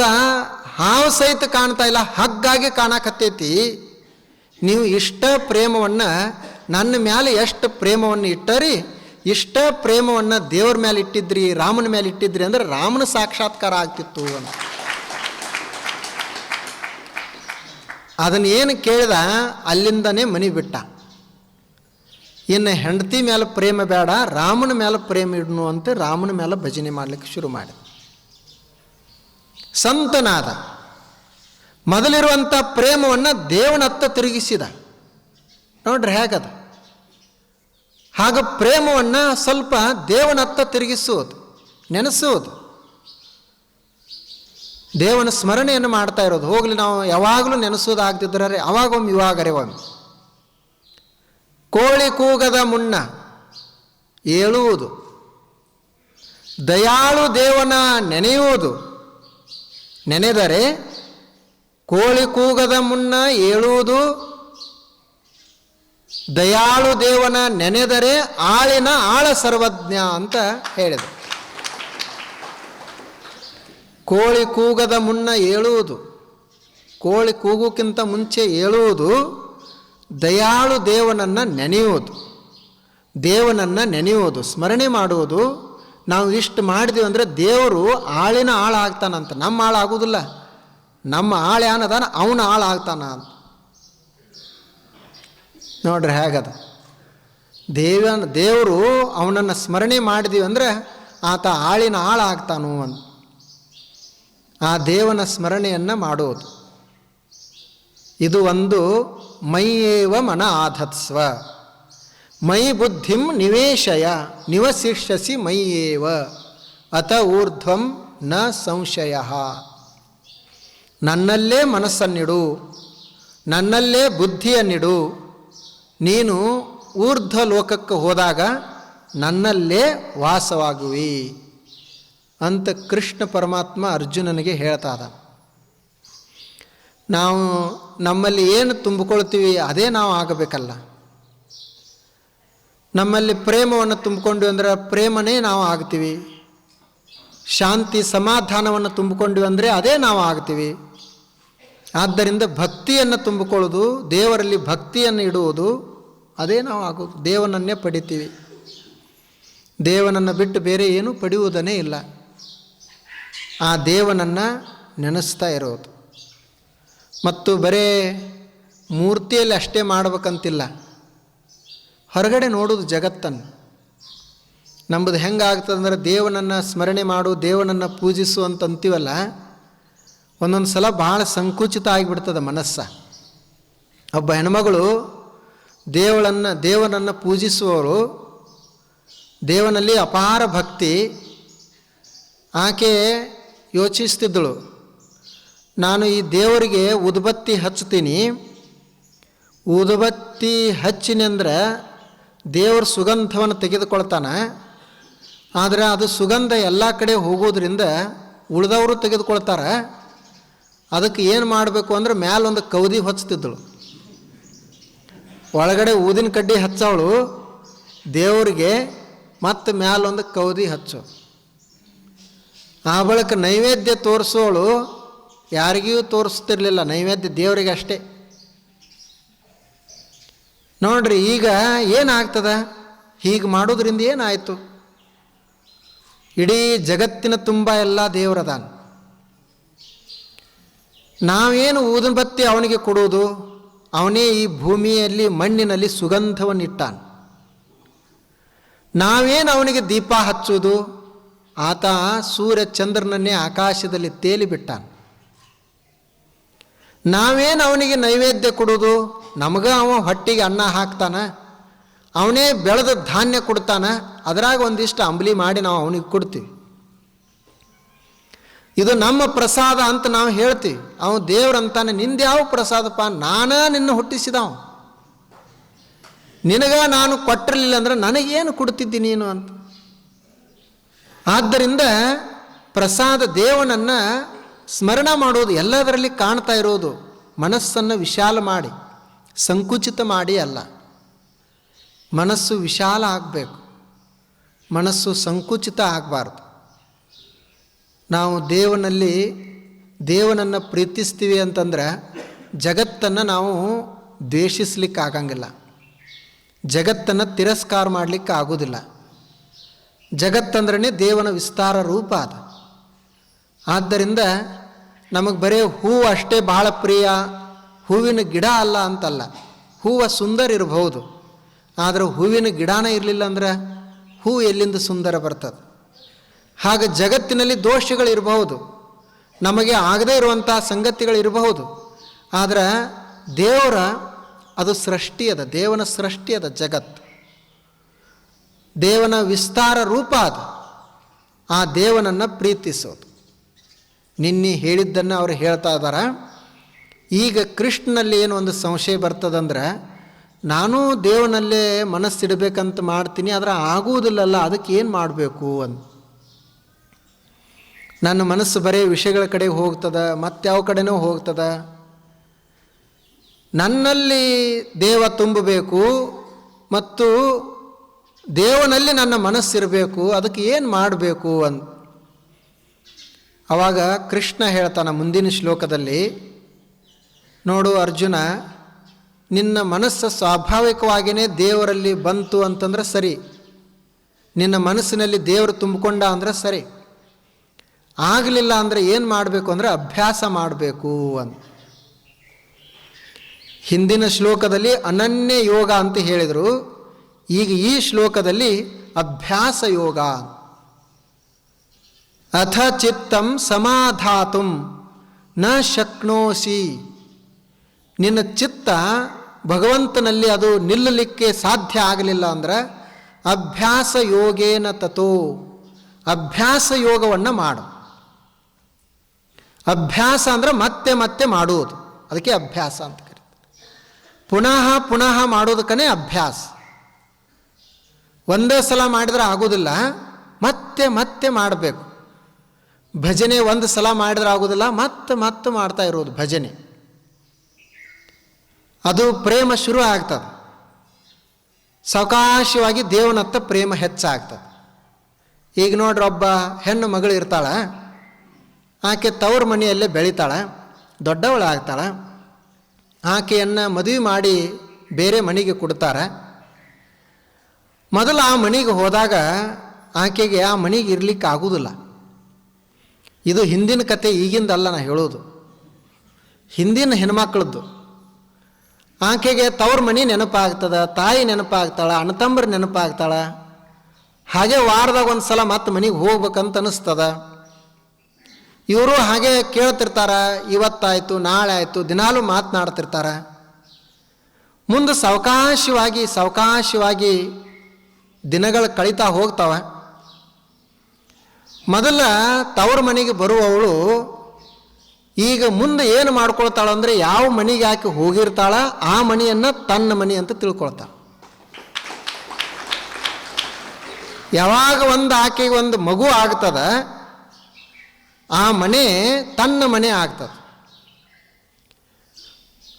ಹಾವು ಸಹಿತ ಕಾಣ್ತಾ ಇಲ್ಲ, ಹಗ್ಗಾಗಿ ಕಾಣಕತ್ತೈತಿ. ನೀವು ಇಷ್ಟ ಪ್ರೇಮವನ್ನು ನನ್ನ ಮೇಲೆ ಎಷ್ಟು ಪ್ರೇಮವನ್ನು ಇಟ್ಟರಿ, ಇಷ್ಟ ಪ್ರೇಮವನ್ನು ದೇವ್ರ ಮೇಲೆ ಇಟ್ಟಿದ್ರಿ, ರಾಮನ ಮೇಲೆ ಇಟ್ಟಿದ್ರಿ ಅಂದ್ರೆ ರಾಮನ ಸಾಕ್ಷಾತ್ಕಾರ ಆಗ್ತಿತ್ತು ಅಂತ. ಅದನ್ನು ಏನು ಕೇಳಿದ ಅಲ್ಲಿಂದನೇ ಮನೆ ಬಿಟ್ಟ. ಇನ್ನು ಹೆಂಡತಿ ಮೇಲೆ ಪ್ರೇಮ ಬೇಡ, ರಾಮನ ಮೇಲೆ ಪ್ರೇಮ ಇಡ್ನು ಅಂತ ರಾಮನ ಮೇಲೆ ಭಜನೆ ಮಾಡಲಿಕ್ಕೆ ಶುರು ಮಾಡಿ ಸಂತನಾದ. ಮೊದಲಿರುವಂಥ ಪ್ರೇಮವನ್ನು ದೇವನತ್ತ ತಿರುಗಿಸಿದ. ನೋಡ್ರಿ ಹೇಗದ. ಹಾಗ ಪ್ರೇಮವನ್ನು ಸ್ವಲ್ಪ ದೇವನತ್ತ ತಿರುಗಿಸುವುದು, ನೆನೆಸುವುದು, ದೇವನ ಸ್ಮರಣೆಯನ್ನು ಮಾಡ್ತಾ ಇರೋದು. ಹೋಗಲಿ ನಾವು ಯಾವಾಗಲೂ ನೆನೆಸೋದಾಗ್ತಿದ್ರೆ ಅವಾಗೊಮ್ಮೆ ಇವಾಗರೆ ಒಮ್ಮೆ. ಕೋಳಿ ಕೂಗದ ಮುನ್ನ ಏಳುವುದು, ದಯಾಳು ದೇವನ ನೆನೆಯುವುದು. ನೆನೆದರೆ ಕೋಳಿ ಕೂಗದ ಮುನ್ನ ಏಳುವುದು, ದಯಾಳು ದೇವನ ನೆನೆದರೆ ಆಳಿನ ಆಳ ಸರ್ವಜ್ಞ ಅಂತ ಹೇಳಿದೆ. ಕೋಳಿ ಕೂಗದ ಮುನ್ನ ಏಳುವುದು, ಕೋಳಿ ಕೂಗೋಕ್ಕಿಂತ ಮುಂಚೆ ಏಳುವುದು, ದಯಾಳು ದೇವನನ್ನು ನೆನೆಯುವುದು. ದೇವನನ್ನು ನೆನೆಯುವುದು, ಸ್ಮರಣೆ ಮಾಡುವುದು. ನಾವು ಇಷ್ಟು ಮಾಡಿದೀವಿ ಅಂದರೆ ದೇವರು ಆಳಿನ ಆಳ ಆಗ್ತಾನಂತ. ನಮ್ಮ ಆಳ ಆಗೋದಿಲ್ಲ, ನಮ್ಮ ಆಳ ಏನದಾನ ಅವನ ಆಳ ಆಗ್ತಾನ ಅಂತ. ನೋಡ್ರಿ ಹೇಗದ. ದೇವರು ಅವನನ್ನು ಸ್ಮರಣೆ ಮಾಡಿದೀವಿ ಅಂದರೆ ಆತ ಆಳಿನ ಆಳ ಆಗ್ತಾನು ಅಂತ. ಆ ದೇವನ ಸ್ಮರಣೆಯನ್ನು ಮಾಡುವುದು ಇದು ಒಂದು ಮೈಯೇವ ಮನ ಆಧತ್ಸ್ವ, ಮೈ ಬುದ್ಧಿಂ ನಿವೇಶಯ ನಿವಸಿಷ್ಯಸಿ ಮೈಯೇವ ಅತ ಊರ್ಧ್ವಂ ನ ಸಂಶಯ. ನನ್ನಲ್ಲೇ ಮನಸ್ಸನ್ನಿಡು, ನನ್ನಲ್ಲೇ ಬುದ್ಧಿಯನ್ನಿಡು, ನೀನು ಊರ್ಧ್ವ ಲೋಕಕ್ಕೆ ಹೋದಾಗ ನನ್ನಲ್ಲೇ ವಾಸವಾಗುವಿ ಅಂತ ಕೃಷ್ಣ ಪರಮಾತ್ಮ ಅರ್ಜುನನಿಗೆ ಹೇಳ್ತಾ ಇದ್ದ. ನಾವು ನಮ್ಮಲ್ಲಿ ಏನು ತುಂಬಿಕೊಳ್ತೀವಿ ಅದೇ ನಾವು ಆಗಬೇಕಲ್ಲ. ನಮ್ಮಲ್ಲಿ ಪ್ರೇಮವನ್ನು ತುಂಬಿಕೊಂಡ್ವಿ ಅಂದ್ರೆ ಪ್ರೇಮನೇ ನಾವು ಆಗ್ತೀವಿ. ಶಾಂತಿ ಸಮಾಧಾನವನ್ನು ತುಂಬಿಕೊಂಡ್ವಿ ಅಂದರೆ ಅದೇ ನಾವು ಆಗ್ತೀವಿ. ಆದ್ದರಿಂದ ಭಕ್ತಿಯನ್ನು ತುಂಬಿಕೊಳ್ಳೋದು, ದೇವರಲ್ಲಿ ಭಕ್ತಿಯನ್ನು ಇಡುವುದು, ಅದೇ ನಾವು ಆಗೋದು. ದೇವನನ್ನೇ ಪಡಿತೀವಿ. ದೇವನನ್ನು ಬಿಟ್ಟು ಬೇರೆ ಏನೂ ಪಡೆಯುವುದನ್ನೇ ಇಲ್ಲ. ಆ ದೇವನನ್ನು ನೆನೆಸ್ತಾ ಇರೋದು. ಮತ್ತು ಬರೇ ಮೂರ್ತಿಯಲ್ಲಿ ಅಷ್ಟೇ ಮಾಡ್ಬೇಕಂತಿಲ್ಲ, ಹೊರಗಡೆ ನೋಡೋದು ಜಗತ್ತನ್ನು. ನಮ್ಮದು ಹೆಂಗಾಗ್ತದಂದ್ರೆ ದೇವನನ್ನು ಸ್ಮರಣೆ ಮಾಡು, ದೇವನನ್ನು ಪೂಜಿಸು ಅಂತಂತೀವಲ್ಲ, ಒಂದೊಂದು ಸಲ ಭಾಳ ಸಂಕುಚಿತ ಆಗಿಬಿಡ್ತದೆ ಮನಸ್ಸ. ಒಬ್ಬ ಹೆಣ್ಮಗಳು ದೇವನನ್ನು ಪೂಜಿಸುವವರು, ದೇವನಲ್ಲಿ ಅಪಾರ ಭಕ್ತಿ. ಆಕೆ ಯೋಚಿಸ್ತಿದ್ದಳು, ನಾನು ಈ ದೇವರಿಗೆ ಉದುಬತ್ತಿ ಹಚ್ತೀನಿ, ಉದುಬತ್ತಿ ಹಚ್ಚಿನೆಂದ್ರೆ ದೇವರ ಸುಗಂಧವನ್ನು ತೆಗೆದುಕೊಳ್ತಾನೆ. ಆದರೆ ಅದು ಸುಗಂಧ ಎಲ್ಲ ಕಡೆ ಹೋಗೋದ್ರಿಂದ ಉಳಿದವರು ತೆಗೆದುಕೊಳ್ತಾರೆ. ಅದಕ್ಕೆ ಏನು ಮಾಡಬೇಕು ಅಂದ್ರೆ ಮ್ಯಾಲೊಂದು ಕೌದಿ ಹಚ್ತಿದ್ದಳು. ಒಳಗಡೆ ಊದಿನ ಕಡ್ಡಿ ಹಚ್ಚವಳು ದೇವರಿಗೆ, ಮತ್ತು ಮ್ಯಾಲೊಂದು ಕೌದಿ ಹಚ್ಚು. ಆ ಬಳಿಕ ನೈವೇದ್ಯ ತೋರಿಸೋಳು ಯಾರಿಗೂ ತೋರಿಸ್ತಿರ್ಲಿಲ್ಲ, ನೈವೇದ್ಯ ದೇವರಿಗೆ ಅಷ್ಟೇ. ನೋಡ್ರಿ ಈಗ ಏನಾಗ್ತದ, ಹೀಗೆ ಮಾಡೋದ್ರಿಂದ ಏನಾಯಿತು? ಇಡೀ ಜಗತ್ತಿನ ತುಂಬ ಎಲ್ಲ ದೇವರದಾನ. ನಾವೇನು ಊದಿನ ಬತ್ತಿ ಅವನಿಗೆ ಕೊಡುವುದು? ಅವನೇ ಈ ಭೂಮಿಯಲ್ಲಿ ಮಣ್ಣಿನಲ್ಲಿ ಸುಗಂಧವನ್ನಿಟ್ಟಾನ. ನಾವೇನು ಅವನಿಗೆ ದೀಪ ಹಚ್ಚುವುದು? ಆತ ಸೂರ್ಯ ಚಂದ್ರನನ್ನೇ ಆಕಾಶದಲ್ಲಿ ತೇಲಿಬಿಟ್ಟಾನ. ನಾವೇನು ಅವನಿಗೆ ನೈವೇದ್ಯ ಕೊಡೋದು? ನಮಗೆ ಅವ ಹೊಟ್ಟಿಗೆ ಅನ್ನ ಹಾಕ್ತಾನ, ಅವನೇ ಬೆಳೆದ ಧಾನ್ಯ ಕೊಡ್ತಾನ, ಅದರಾಗ ಒಂದಿಷ್ಟು ಅಂಬಲಿ ಮಾಡಿ ನಾವು ಅವನಿಗೆ ಕೊಡ್ತೀವಿ. ಇದು ನಮ್ಮ ಪ್ರಸಾದ ಅಂತ ನಾವು ಹೇಳ್ತೀವಿ. ಅವನು ದೇವ್ರಂತಾನೆ, ನಿಂದು ಯಾವ ಪ್ರಸಾದಪ್ಪ? ನಾನೇ ನಿನ್ನ ಹುಟ್ಟಿಸಿದವ, ನಿನಗ ನಾನು ಕೊಟ್ಟಿರಲಿಲ್ಲ ಅಂದ್ರೆ ನನಗೇನು ಕೊಡ್ತಿದ್ದಿ ನೀನು ಅಂತ. ಆದ್ದರಿಂದ ಪ್ರಸಾದ ದೇವನನ್ನು ಸ್ಮರಣ ಮಾಡೋದು ಎಲ್ಲದರಲ್ಲಿ ಕಾಣ್ತಾ ಇರೋದು. ಮನಸ್ಸನ್ನು ವಿಶಾಲ ಮಾಡಿ, ಸಂಕುಚಿತ ಮಾಡಿ ಅಲ್ಲ. ಮನಸ್ಸು ವಿಶಾಲ ಆಗಬೇಕು, ಮನಸ್ಸು ಸಂಕುಚಿತ ಆಗಬಾರ್ದು. ನಾವು ದೇವನನ್ನು ಪ್ರೀತಿಸ್ತೀವಿ ಅಂತಂದ್ರೆ ಜಗತ್ತನ್ನು ನಾವು ದ್ವೇಷಿಸ್ಲಿಕ್ಕೆ ಆಗಂಗಿಲ್ಲ, ಜಗತ್ತನ್ನು ತಿರಸ್ಕಾರ ಮಾಡಲಿಕ್ಕೆ ಆಗೋದಿಲ್ಲ. ಜಗತ್ತಂದ್ರೇ ದೇವನ ವಿಸ್ತಾರ ರೂಪ ಅದು. ಆದ್ದರಿಂದ ನಮಗೆ ಬರೀ ಹೂವು ಅಷ್ಟೇ ಬಹಳ ಪ್ರಿಯ, ಹೂವಿನ ಗಿಡ ಅಲ್ಲ ಅಂತಲ್ಲ. ಹೂವು ಸುಂದರ ಇರಬಹುದು, ಆದರೆ ಹೂವಿನ ಗಿಡನೇ ಇರಲಿಲ್ಲ ಅಂದ್ರೆ ಹೂ ಎಲ್ಲಿಂದ ಸುಂದರ ಬರ್ತದೆ? ಹಾಗೆ ಜಗತ್ತಿನಲ್ಲಿ ದೋಷಗಳಿರಬಹುದು, ನಮಗೆ ಆಗದೇ ಇರುವಂಥ ಸಂಗತಿಗಳಿರಬಹುದು, ಆದರೆ ದೇವರ ಅದು ಸೃಷ್ಟಿ ಅದ, ದೇವನ ಸೃಷ್ಟಿ ಅದ ಜಗತ್ತು, ದೇವನ ವಿಸ್ತಾರ ರೂಪ ಅದು. ಆ ದೇವನನ್ನು ಪ್ರೀತಿಸೋದು. ನಿನ್ನೆ ಹೇಳಿದ್ದನ್ನು ಅವರು ಹೇಳ್ತಾ ಇದ್ದಾರೆ. ಈಗ ಕೃಷ್ಣನಲ್ಲಿ ಏನು ಒಂದು ಸಂಶಯ ಬರ್ತದಂದ್ರೆ, ನಾನೂ ದೇವನಲ್ಲೇ ಮನಸ್ಸಿಡಬೇಕಂತ ಮಾಡ್ತೀನಿ, ಆದರೆ ಆಗುವುದಿಲ್ಲಲ್ಲ, ಅದಕ್ಕೆ ಏನು ಮಾಡಬೇಕು ಅಂತ. ನನ್ನ ಮನಸ್ಸು ಬರೀ ವಿಷಯಗಳ ಕಡೆ ಹೋಗ್ತದೆ, ಮತ್ತಾವ ಕಡೆನೂ ಹೋಗ್ತದೆ. ನನ್ನಲ್ಲಿ ದೇವ ತುಂಬಬೇಕು ಮತ್ತು ದೇವನಲ್ಲಿ ನನ್ನ ಮನಸ್ಸಿರಬೇಕು, ಅದಕ್ಕೆ ಏನು ಮಾಡಬೇಕು ಅಂತ. ಆವಾಗ ಕೃಷ್ಣ ಹೇಳ್ತಾನೆ ಮುಂದಿನ ಶ್ಲೋಕದಲ್ಲಿ, ನೋಡು ಅರ್ಜುನ, ನಿನ್ನ ಮನಸ್ಸು ಸ್ವಾಭಾವಿಕವಾಗಿಯೇ ದೇವರಲ್ಲಿ ಬಂತು ಅಂತಂದ್ರೆ ಸರಿ, ನಿನ್ನ ಮನಸ್ಸಿನಲ್ಲಿ ದೇವರು ತುಂಬಿಕೊಂಡ ಅಂದರೆ ಸರಿ. ಆಗಲಿಲ್ಲ ಅಂದರೆ ಏನು ಮಾಡಬೇಕು ಅಂದರೆ ಅಭ್ಯಾಸ ಮಾಡಬೇಕು ಅಂತ. ಹಿಂದಿನ ಶ್ಲೋಕದಲ್ಲಿ ಅನನ್ಯ ಯೋಗ ಅಂತ ಹೇಳಿದರು, ಈಗ ಈ ಶ್ಲೋಕದಲ್ಲಿ ಅಭ್ಯಾಸ ಯೋಗ. ಅಥ ಚಿತ್ತಂ ಸಮಾಧಾತುಂ ನ ಶಕ್ನೋಸಿ, ನಿನ್ನ ಚಿತ್ತ ಭಗವಂತನಲ್ಲಿ ಅದು ನಿಲ್ಲಲಿಕ್ಕೆ ಸಾಧ್ಯ ಆಗಲಿಲ್ಲ ಅಂದ್ರೆ ಅಭ್ಯಾಸ ಯೋಗೇನ ತಥೋ, ಅಭ್ಯಾಸ ಯೋಗವನ್ನು ಮಾಡು. ಅಭ್ಯಾಸ ಅಂದರೆ ಮತ್ತೆ ಮತ್ತೆ ಮಾಡುವುದು, ಅದಕ್ಕೆ ಅಭ್ಯಾಸ ಅಂತ ಕರೀತಾರೆ. ಪುನಃ ಪುನಃ ಮಾಡೋದಕ್ಕನೇ ಅಭ್ಯಾಸ. ಒಂದೇ ಸಲ ಮಾಡಿದ್ರೆ ಆಗೋದಿಲ್ಲ, ಮತ್ತೆ ಮತ್ತೆ ಮಾಡಬೇಕು. ಭಜನೆ ಒಂದು ಸಲ ಮಾಡಿದ್ರೆ ಆಗೋದಿಲ್ಲ, ಮತ್ತೆ ಮತ್ತೆ ಮಾಡ್ತಾ ಇರೋದು ಭಜನೆ. ಅದು ಪ್ರೇಮ ಶುರು ಆಗ್ತದೆ, ಸಾವಕಾಶವಾಗಿ ದೇವನತ್ತ ಪ್ರೇಮ ಹೆಚ್ಚಾಗ್ತದೆ. ಈಗ ನೋಡ್ರಿ, ಒಬ್ಬ ಹೆಣ್ಣು ಮಗಳು ಇರ್ತಾಳೆ, ಆಕೆ ತವ್ರ ಮನೆಯಲ್ಲೇ ಬೆಳಿತಾಳೆ, ದೊಡ್ಡವಳಾಗ್ತಾಳೆ. ಆಕೆಯನ್ನು ಮದುವೆ ಮಾಡಿ ಬೇರೆ ಮನೆಗೆ ಕೊಡ್ತಾರೆ. ಮೊದಲು ಆ ಮನೆಗೆ ಹೋದಾಗ ಆಕೆಗೆ ಆ ಮನೆಗೆ ಇರಲಿಕ್ಕೆ ಆಗೋದಿಲ್ಲ. ಇದು ಹಿಂದಿನ ಕತೆ, ಈಗಿಂದಲ್ಲ ನಾ ಹೇಳೋದು, ಹಿಂದಿನ ಹೆಣ್ಮಕ್ಳದ್ದು. ಆಕೆಗೆ ತವ್ರ ಮನೆ ನೆನಪಾಗ್ತದೆ, ತಾಯಿ ನೆನಪಾಗ್ತಾಳೆ, ಅಣ್ಣತಂಬರು ನೆನಪಾಗ್ತಾಳೆ. ಹಾಗೆ ವಾರದಾಗ ಒಂದು ಸಲ ಮತ್ತೆ ಮನೆಗೆ ಹೋಗ್ಬೇಕಂತ ಅನ್ನಿಸ್ತದ. ಇವರು ಹಾಗೆ ಕೇಳ್ತಿರ್ತಾರೆ, ಇವತ್ತಾಯಿತು ನಾಳೆ ಆಯಿತು, ದಿನಾಲೂ ಮಾತನಾಡ್ತಿರ್ತಾರೆ. ಮುಂದೆ ಸಾವಕಾಶವಾಗಿ ದಿನಗಳು ಕಳೀತಾ ಹೋಗ್ತಾವೆ. ಮೊದಲ ತವ್ರ ಮನೆಗೆ ಬರುವವಳು ಈಗ ಮುಂದೆ ಏನು ಮಾಡ್ಕೊಳ್ತಾಳೆ ಅಂದರೆ, ಯಾವ ಮನೆಗೆ ಆಕೆ ಹೋಗಿರ್ತಾಳ ಆ ಮನೆಯನ್ನು ತನ್ನ ಮನೆ ಅಂತ ತಿಳ್ಕೊಳ್ತಾಳೆ. ಯಾವಾಗ ಒಂದು ಆಕೆಗೆ ಒಂದು ಮಗು ಆಗ್ತದೆ, ಆ ಮನೆ ತನ್ನ ಮನೆ ಆಗ್ತದೆ.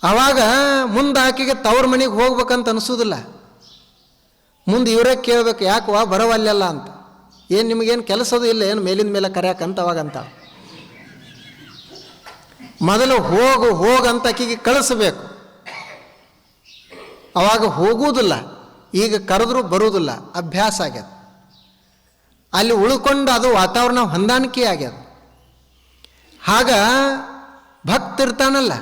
ಆವಾಗ ಮುಂದೆ ಆಕೆಗೆ ತವ್ರ ಮನೆಗೆ ಹೋಗ್ಬೇಕಂತ ಅನಿಸೋದಿಲ್ಲ. ಮುಂದೆ ಇವರೇ ಕೇಳಬೇಕು, ಯಾಕವಾ ಬರವಲ್ಲೆಲ್ಲ ಅಂತ. ಏನು ನಿಮಗೇನು ಕೆಲಸದು ಇಲ್ಲ ಏನು ಮೇಲಿಂದ ಮೇಲೆ ಕರೆಯಾಕಂತ ಅವಾಗಂತ. ಮೊದಲು ಹೋಗಂತ ಆಕೆಗೆ ಕಳಿಸ್ಬೇಕು, ಅವಾಗ ಹೋಗುವುದಿಲ್ಲ. ಈಗ ಕರೆದ್ರೂ ಬರುವುದಿಲ್ಲ, ಅಭ್ಯಾಸ ಆಗ್ಯದ. ಅಲ್ಲಿ ಉಳ್ಕೊಂಡು ಅದು ವಾತಾವರಣ ಹೊಂದಾಣಿಕೆ ಆಗ್ಯದ. ಆಗ ಭಕ್ತಿರ್ತಾನಲ್ಲ,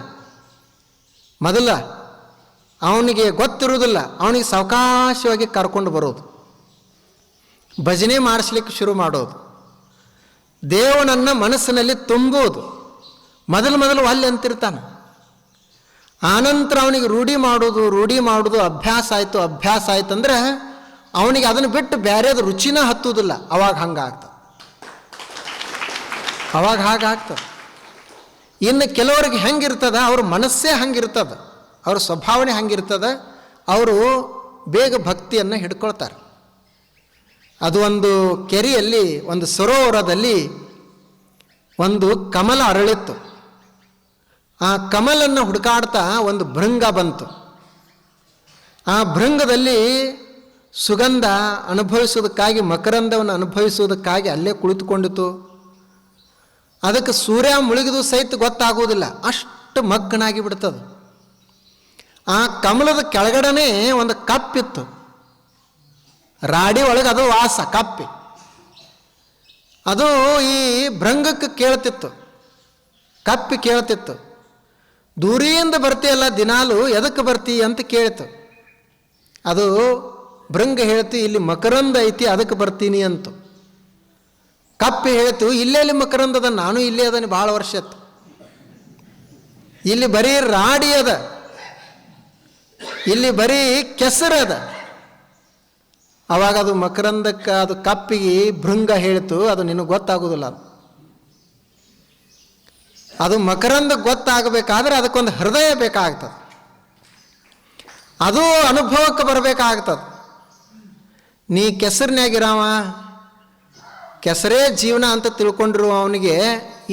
ಮೊದಲ ಅವನಿಗೆ ಗೊತ್ತಿರುವುದಿಲ್ಲ, ಅವನಿಗೆ ಸಾವಕಾಶವಾಗಿ ಕರ್ಕೊಂಡು ಬರೋದು, ಭಜನೆ ಮಾಡಿಸ್ಲಿಕ್ಕೆ ಶುರು ಮಾಡೋದು, ದೇವನನ್ನು ಮನಸ್ಸಿನಲ್ಲಿ ತುಂಬೋದು. ಮೊದಲು ಅಲ್ಲಿ ಅಂತಿರ್ತಾನೆ. ಆನಂತರ ಅವನಿಗೆ ರೂಢಿ ಮಾಡೋದು ಅಭ್ಯಾಸ ಆಯ್ತು ಅಂದರೆ ಅವನಿಗೆ ಅದನ್ನು ಬಿಟ್ಟು ಬೇರೆದು ರುಚಿನ ಹತ್ತುವುದಿಲ್ಲ. ಅವಾಗ ಹಾಗಾಗ್ತದೆ. ಇನ್ನು ಕೆಲವರಿಗೆ ಹೆಂಗಿರ್ತದ, ಅವ್ರ ಮನಸ್ಸೇ ಹಂಗಿರ್ತದೆ, ಅವ್ರ ಸ್ವಭಾವನೆ ಹಂಗಿರ್ತದೆ, ಅವರು ಬೇಗ ಭಕ್ತಿಯನ್ನು ಹಿಡ್ಕೊಳ್ತಾರೆ. ಅದು ಒಂದು ಕೆರೆಯಲ್ಲಿ, ಒಂದು ಸರೋವರದಲ್ಲಿ ಒಂದು ಕಮಲ ಅರಳಿತ್ತು. ಆ ಕಮಲನ್ನು ಹುಡುಕಾಡ್ತಾ ಒಂದು ಭೃಂಗ ಬಂತು. ಆ ಭೃಂಗದಲ್ಲಿ ಸುಗಂಧ ಅನುಭವಿಸೋದಕ್ಕಾಗಿ, ಮಕರಂದವನ್ನು ಅನುಭವಿಸೋದಕ್ಕಾಗಿ ಅಲ್ಲೇ ಕುಳಿತುಕೊಂಡಿತು. ಅದಕ್ಕೆ ಸೂರ್ಯ ಮುಳುಗಿದು ಸಹಿತ ಗೊತ್ತಾಗುವುದಿಲ್ಲ, ಅಷ್ಟು ಮಗ್ಗನಾಗಿ ಬಿಡ್ತದೆ. ಆ ಕಮಲದ ಕೆಳಗಡೆನೇ ಒಂದು ಕಪ್ಪಿತ್ತು, ರಾಡಿ ಒಳಗೆ ಅದು ವಾಸ ಕಪ್ಪಿ. ಅದು ಈ ಭೃಂಗಕ್ಕೆ ಕೇಳ್ತಿತ್ತು, ಕಪ್ಪಿ ಕೇಳ್ತಿತ್ತು, ದೂರಿಂದ ಬರ್ತೀಯಲ್ಲ ದಿನಾಲು, ಎದಕ್ಕೆ ಬರ್ತೀ ಅಂತ ಕೇಳಿತು. ಅದು ಭೃಂಗ ಹೇಳ್ತಿ, ಇಲ್ಲಿ ಮಕರಂದ ಐತಿ ಅದಕ್ಕೆ ಬರ್ತೀನಿ ಅಂತ. ಕಪ್ಪಿ ಹೇಳ್ತು, ಇಲ್ಲೆಲ್ಲಿ ಮಕರಂದ ಅದ, ನಾನು ಇಲ್ಲೇ ಅದನ್ನು ಭಾಳ ವರ್ಷ ಆಯ್ತು, ಇಲ್ಲಿ ಬರೀ ರಾಡಿ ಅದ, ಇಲ್ಲಿ ಬರೀ ಕೆಸರದ. ಅವಾಗ ಅದು ಮಕರಂದಕ್ಕೆ, ಅದು ಕಪ್ಪಿಗೆ ಭೃಂಗ ಹೇಳ್ತು, ಅದು ನಿನಗೆ ಗೊತ್ತಾಗೋದಿಲ್ಲ. ಅದು ಮಕರಂದ ಗೊತ್ತಾಗಬೇಕಾದ್ರೆ ಅದಕ್ಕೊಂದು ಹೃದಯ ಬೇಕಾಗ್ತದೆ, ಅದು ಅನುಭವಕ್ಕೆ ಬರಬೇಕಾಗ್ತದೆ. ನೀ ಕೆಸರಿನಾಗಿರಾವ, ಕೆಸರೇ ಜೀವನ ಅಂತ ತಿಳ್ಕೊಂಡಿರುವ ಅವನಿಗೆ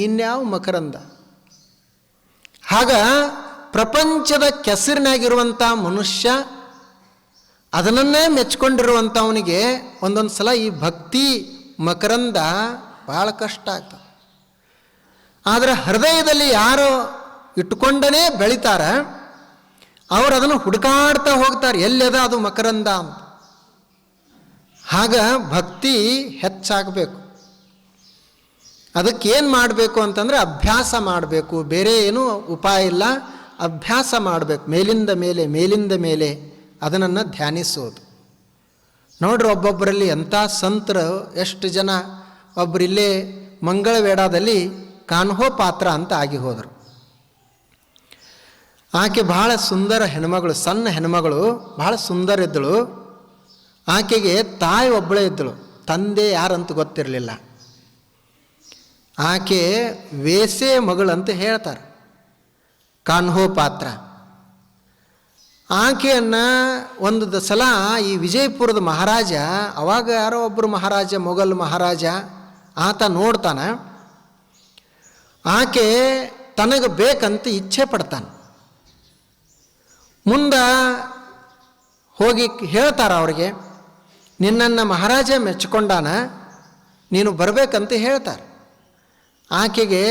ಇನ್ಯಾವ ಮಕರಂದ. ಆಗ ಪ್ರಪಂಚದ ಕೆಸರಿನಾಗಿರುವಂಥ ಮನುಷ್ಯ ಅದನ್ನೇ ಮೆಚ್ಕೊಂಡಿರುವಂಥವನಿಗೆ ಒಂದೊಂದು ಸಲ ಈ ಭಕ್ತಿ ಮಕರಂದ ಭಾಳ ಕಷ್ಟ ಆಗ್ತದೆ. ಆದರೆ ಹೃದಯದಲ್ಲಿ ಯಾರು ಇಟ್ಕೊಂಡನೇ ಬೆಳಿತಾರೆ ಅವರು ಅದನ್ನು ಹುಡುಕಾಡ್ತಾ ಹೋಗ್ತಾರೆ, ಎಲ್ಲೆದ ಅದು ಮಕರಂದ ಅಂತ. ಆಗ ಭಕ್ತಿ ಹೆಚ್ಚಾಗಬೇಕು. ಅದಕ್ಕೇನು ಮಾಡಬೇಕು ಅಂತಂದರೆ ಅಭ್ಯಾಸ ಮಾಡಬೇಕು, ಬೇರೆ ಏನೂ ಉಪಾಯ ಇಲ್ಲ. ಅಭ್ಯಾಸ ಮಾಡಬೇಕು, ಮೇಲಿಂದ ಮೇಲೆ ಮೇಲಿಂದ ಮೇಲೆ ಅದನ್ನು ಧ್ಯಾನಿಸೋದು. ನೋಡ್ರಿ, ಒಬ್ಬೊಬ್ಬರಲ್ಲಿ ಎಂಥ ಸಂತರು ಎಷ್ಟು ಜನ. ಒಬ್ಬರಿಲ್ಲೇ ಮಂಗಳವೇಡಾದಲ್ಲಿ ಕಾನ್ಹೋ ಪಾತ್ರ ಅಂತ ಆಗಿ ಹೋದರು. ಆಕೆ ಬಹಳ ಸುಂದರ ಹೆಣ್ಮಗಳು, ಸಣ್ಣ ಹೆಣ್ಮಗಳು, ಬಹಳ ಸುಂದರ ಇದ್ದಳು. ಆಕೆಗೆ ತಾಯಿ ಒಬ್ಬಳೇ ಇದ್ದಳು, ತಂದೆ ಯಾರಂತ ಗೊತ್ತಿರಲಿಲ್ಲ. ಆಕೆ ವೇಸೆ ಮಗಳಂತ ಹೇಳ್ತಾರೆ, ಕಾನ್ಹೋ ಪಾತ್ರ. ಆಕೆಯನ್ನು ಒಂದು ಸಲ ಈ ವಿಜಯಪುರದ ಮಹಾರಾಜ, ಅವಾಗ ಯಾರೋ ಒಬ್ಬರು ಮಹಾರಾಜ, ಮೊಘಲ್ ಮಹಾರಾಜ, ಆತ ನೋಡ್ತಾನೆ. ಆಕೆ ತನಗೆ ಬೇಕಂತ ಇಚ್ಛೆ ಪಡ್ತಾನೆ. ಮುಂದೆ ಹೋಗಿ ಹೇಳ್ತಾರೆ ಅವ್ರಿಗೆ, ನಿನ್ನನ್ನು ಮಹಾರಾಜ ಮೆಚ್ಚಿಕೊಂಡಾನ, ನೀನು ಬರಬೇಕಂತ ಹೇಳ್ತಾರೆ. ಆಕೆಗೆ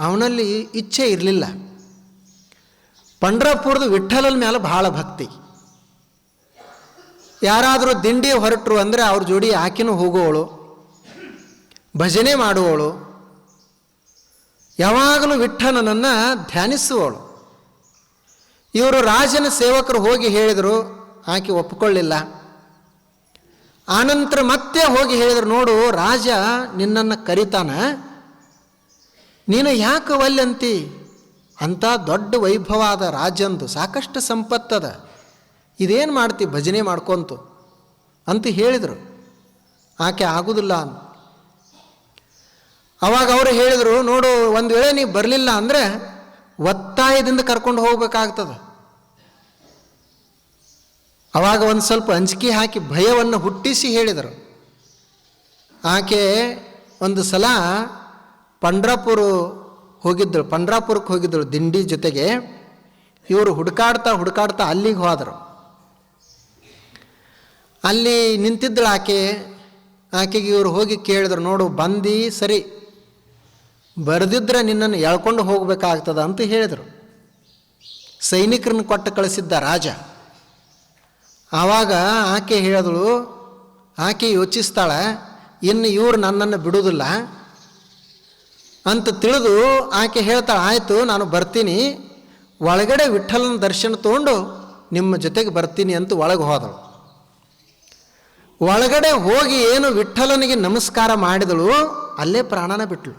ಅವನಲ್ಲಿ ಇಚ್ಛೆ ಇರಲಿಲ್ಲ. ಪಂಡ್ರಪುರದ ವಿಠ್ಠಲನ ಮೇಲೆ ಭಾಳ ಭಕ್ತಿ. ಯಾರಾದರೂ ದಿಂಡಿ ಹೊರಟರು ಅಂದರೆ ಅವ್ರ ಜೋಡಿ ಆಕೆನೂ ಹೋಗುವವಳು, ಭಜನೆ ಮಾಡುವವಳು, ಯಾವಾಗಲೂ ವಿಠ್ಠಲನನ್ನು ಧ್ಯಾನಿಸುವವಳು. ಇವರು ರಾಜನ ಸೇವಕರು ಹೋಗಿ ಹೇಳಿದರು, ಆಕೆ ಒಪ್ಪಿಕೊಳ್ಳಿಲ್ಲ. ಆನಂತರ ಮತ್ತೆ ಹೋಗಿ ಹೇಳಿದರು, ನೋಡು ರಾಜ ನಿನ್ನನ್ನು ಕರಿತಾನ, ನೀನು ಯಾಕೆ ಒಲ್ಲೆಂತಿ, ಅಂಥ ದೊಡ್ಡ ವೈಭವ ಅದ ರಾಜಂದು, ಸಾಕಷ್ಟು ಸಂಪತ್ತದ, ಇದೇನು ಮಾಡ್ತಿ ಭಜನೆ ಮಾಡ್ಕೊಂತು ಅಂತ ಹೇಳಿದರು. ಆಕೆ ಆಗುವುದಿಲ್ಲ ಅಂತ. ಅವಾಗ ಅವರು ಹೇಳಿದರು, ನೋಡು ಒಂದು ವೇಳೆ ನೀವು ಬರಲಿಲ್ಲ ಅಂದರೆ ಒತ್ತಾಯದಿಂದ ಕರ್ಕೊಂಡು ಹೋಗ್ಬೇಕಾಗ್ತದೆ. ಅವಾಗ ಒಂದು ಸ್ವಲ್ಪ ಅಂಜಿಕೆ ಹಾಕಿ ಭಯವನ್ನು ಹುಟ್ಟಿಸಿ ಹೇಳಿದರು. ಆಕೆ ಒಂದು ಸಲ ಪಂಡ್ರಾಪುರಕ್ಕೆ ಹೋಗಿದ್ದಳು ದಿಂಡಿ ಜೊತೆಗೆ. ಇವರು ಹುಡುಕಾಡ್ತಾ ಅಲ್ಲಿಗೆ ಹೋದರು. ಅಲ್ಲಿ ನಿಂತಿದ್ದಳು ಆಕೆಗೆ ಇವರು ಹೋಗಿ ಕೇಳಿದ್ರು, ನೋಡು ಬಂದು ಸರಿ, ಬರೆದಿದ್ರೆ ನಿನ್ನನ್ನು ಎಳ್ಕೊಂಡು ಹೋಗಬೇಕಾಗ್ತದ ಅಂತ ಹೇಳಿದರು. ಸೈನಿಕರನ್ನು ಕೊಟ್ಟು ಕಳಿಸಿದ್ದ ರಾಜ. ಆವಾಗ ಆಕೆ ಹೇಳಿದಳು, ಆಕೆ ಯೋಚಿಸ್ತಾಳೆ, ಇನ್ನು ಇವರು ನನ್ನನ್ನು ಬಿಡುವುದಿಲ್ಲ ಅಂತ ತಿಳಿದು ಆಕೆ ಹೇಳ್ತಾಳೆ, ಆಯಿತು ನಾನು ಬರ್ತೀನಿ, ಒಳಗಡೆ ವಿಠ್ಠಲನ ದರ್ಶನ ತೊಗೊಂಡು ನಿಮ್ಮ ಜೊತೆಗೆ ಬರ್ತೀನಿ ಅಂತ ಒಳಗೆ ಹೋದಳು. ಒಳಗಡೆ ಹೋಗಿ ಏನು ವಿಠ್ಠಲನಿಗೆ ನಮಸ್ಕಾರ ಮಾಡಿದಳು, ಅಲ್ಲೇ ಪ್ರಾಣನ ಬಿಟ್ಟಳು.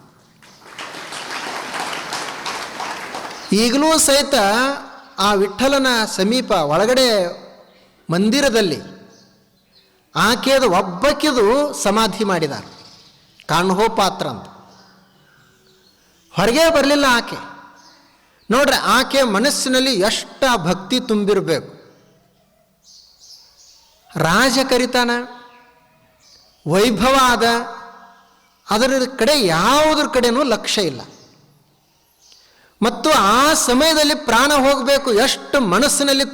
ಈಗಲೂ ಸಹಿತ ಆ ವಿಠ್ಠಲನ ಸಮೀಪ ಒಳಗಡೆ ಮಂದಿರದಲ್ಲಿ ಆಕೆಯದು ಒಬ್ಬಕ್ಕಿದು ಸಮಾಧಿ ಮಾಡಿದ್ದಾರೆ, ಕಾನ್ಹೋ ಪಾತ್ರ ಅಂತ. ಹೊರಗೆ ಬರಲಿಲ್ಲ ಆಕೆ. ನೋಡ್ರಿ, ಆಕೆ ಮನಸ್ಸಿನಲ್ಲಿ ಎಷ್ಟು ಭಕ್ತಿ ತುಂಬಿರಬೇಕು. ರಾಜ ಕರಿತಾನ, ವೈಭವ ಆದ, ಅದರ ಕಡೆ ಯಾವುದ್ರ ಕಡೆನೂ ಲಕ್ಷ್ಯ ಇಲ್ಲ. ಮತ್ತು ಆ ಸಮಯದಲ್ಲಿ ಪ್ರಾಣ ಹೋಗಬೇಕು, ಎಷ್ಟು ಮನಸ್ಸಿನಲ್ಲಿ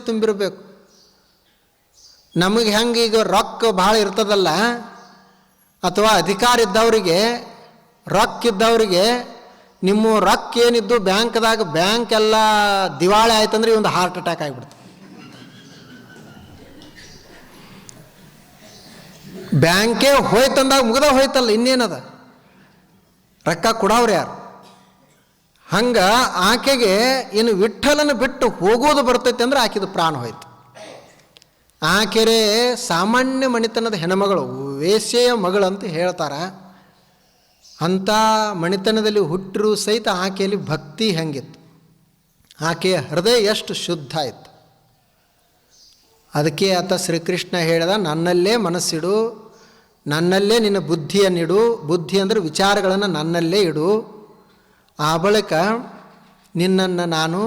ತುಂಬಿರಬೇಕು. ನಮಗೆ ಹೆಂಗೆ ಈಗ ರೊಕ್ಕ ಭಾಳ ಇರ್ತದಲ್ಲ, ಅಥವಾ ಅಧಿಕಾರ ಇದ್ದವರಿಗೆ, ರೊಕ್ಕ ಇದ್ದವರಿಗೆ, ನಿಮ್ಮ ರೊಕ್ಕ ಏನಿದ್ದು ಬ್ಯಾಂಕ್ದಾಗ ಬ್ಯಾಂಕ್ ಎಲ್ಲ ದಿವಾಳಿ ಆಯ್ತಂದ್ರೆ ಒಂದು ಹಾರ್ಟ್ ಅಟ್ಯಾಕ್ ಆಗಿಬಿಡ್ತು. ಬ್ಯಾಂಕೇ ಹೋಯ್ತಂದಾಗ ಮುಗ್ದ ಹೋಯ್ತಲ್ಲ, ಇನ್ನೇನದ, ರೊಕ್ಕ ಕೊಡವ್ರು ಯಾರು? ಹಂಗೆ ಆಕೆಗೆ ಇನ್ನು ವಿಠ್ಠಲನ ಬಿಟ್ಟು ಹೋಗೋದು ಬರ್ತೈತೆ ಅಂದ್ರೆ ಆಕೆದು ಪ್ರಾಣ ಹೋಯ್ತು. ಆಕೆರೆ ಸಾಮಾನ್ಯ ಮಣಿತನದ ಹೆಣ್ಮಗಳು, ವೇಶ್ಯೆಯ ಮಗಳು ಅಂತ ಹೇಳ್ತಾರೆ. ಅಂಥ ಮಣಿತನದಲ್ಲಿ ಹುಟ್ಟರೂ ಸಹಿತ ಆಕೆಯಲ್ಲಿ ಭಕ್ತಿ ಹೆಂಗಿತ್ತು, ಆಕೆಯ ಹೃದಯ ಎಷ್ಟು ಶುದ್ಧ ಇತ್ತು. ಅದಕ್ಕೆ ಆತ ಶ್ರೀಕೃಷ್ಣ ಹೇಳಿದ, ನನ್ನಲ್ಲೇ ಮನಸ್ಸಿಡು, ನನ್ನಲ್ಲೇ ನಿನ್ನ ಬುದ್ಧಿಯನ್ನಿಡು. ಬುದ್ಧಿ ಅಂದರೆ ವಿಚಾರಗಳನ್ನು ನನ್ನಲ್ಲೇ ಇಡು. ಆ ಬಳಿಕ ನಿನ್ನನ್ನು ನಾನು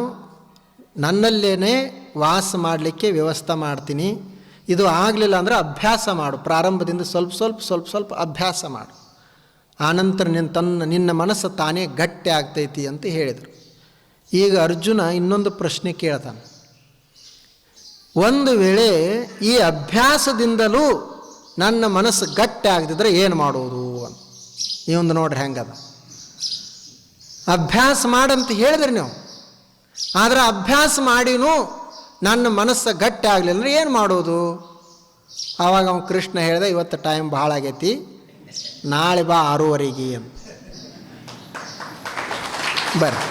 ನನ್ನಲ್ಲೇ ವಾಸ ಮಾಡಲಿಕ್ಕೆ ವ್ಯವಸ್ಥೆ ಮಾಡ್ತೀನಿ. ಇದು ಆಗಲಿಲ್ಲ ಅಂದರೆ ಅಭ್ಯಾಸ ಮಾಡು, ಪ್ರಾರಂಭದಿಂದ ಸ್ವಲ್ಪ ಅಭ್ಯಾಸ ಮಾಡು, ಆನಂತರ ನಿನ್ನ ಮನಸ್ಸು ತಾನೇ ಗಟ್ಟಿ ಆಗ್ತೈತಿ ಅಂತ ಹೇಳಿದರು. ಈಗ ಅರ್ಜುನ ಇನ್ನೊಂದು ಪ್ರಶ್ನೆ ಕೇಳ್ತಾನೆ, ಒಂದು ವೇಳೆ ಈ ಅಭ್ಯಾಸದಿಂದಲೂ ನನ್ನ ಮನಸ್ಸು ಗಟ್ಟಿ ಆಗದಿದ್ರೆ ಏನು ಮಾಡೋದು ಅಂತ. ಈ ಒಂದು ನೋಡ್ರಿ ಹೆಂಗದ. ಅಭ್ಯಾಸ ಮಾಡಂತ ಹೇಳಿದ್ರಿ ನೀವು, ಆದರೆ ಅಭ್ಯಾಸ ಮಾಡಿನೂ ನನ್ನ ಮನಸ್ಸು ಗಟ್ಟಿ ಆಗಲಿಲ್ಲ ಅಂದರೆ ಏನು ಮಾಡೋದು? ಆವಾಗ ಅವನು ಕೃಷ್ಣ ಹೇಳಿದ, ಇವತ್ತು ಟೈಮ್ ಭಾಳ ಆಗೈತಿ, ನಾಳೆ ಬಾ 6:30 ಅಂತ. ಬರ್ರಿ.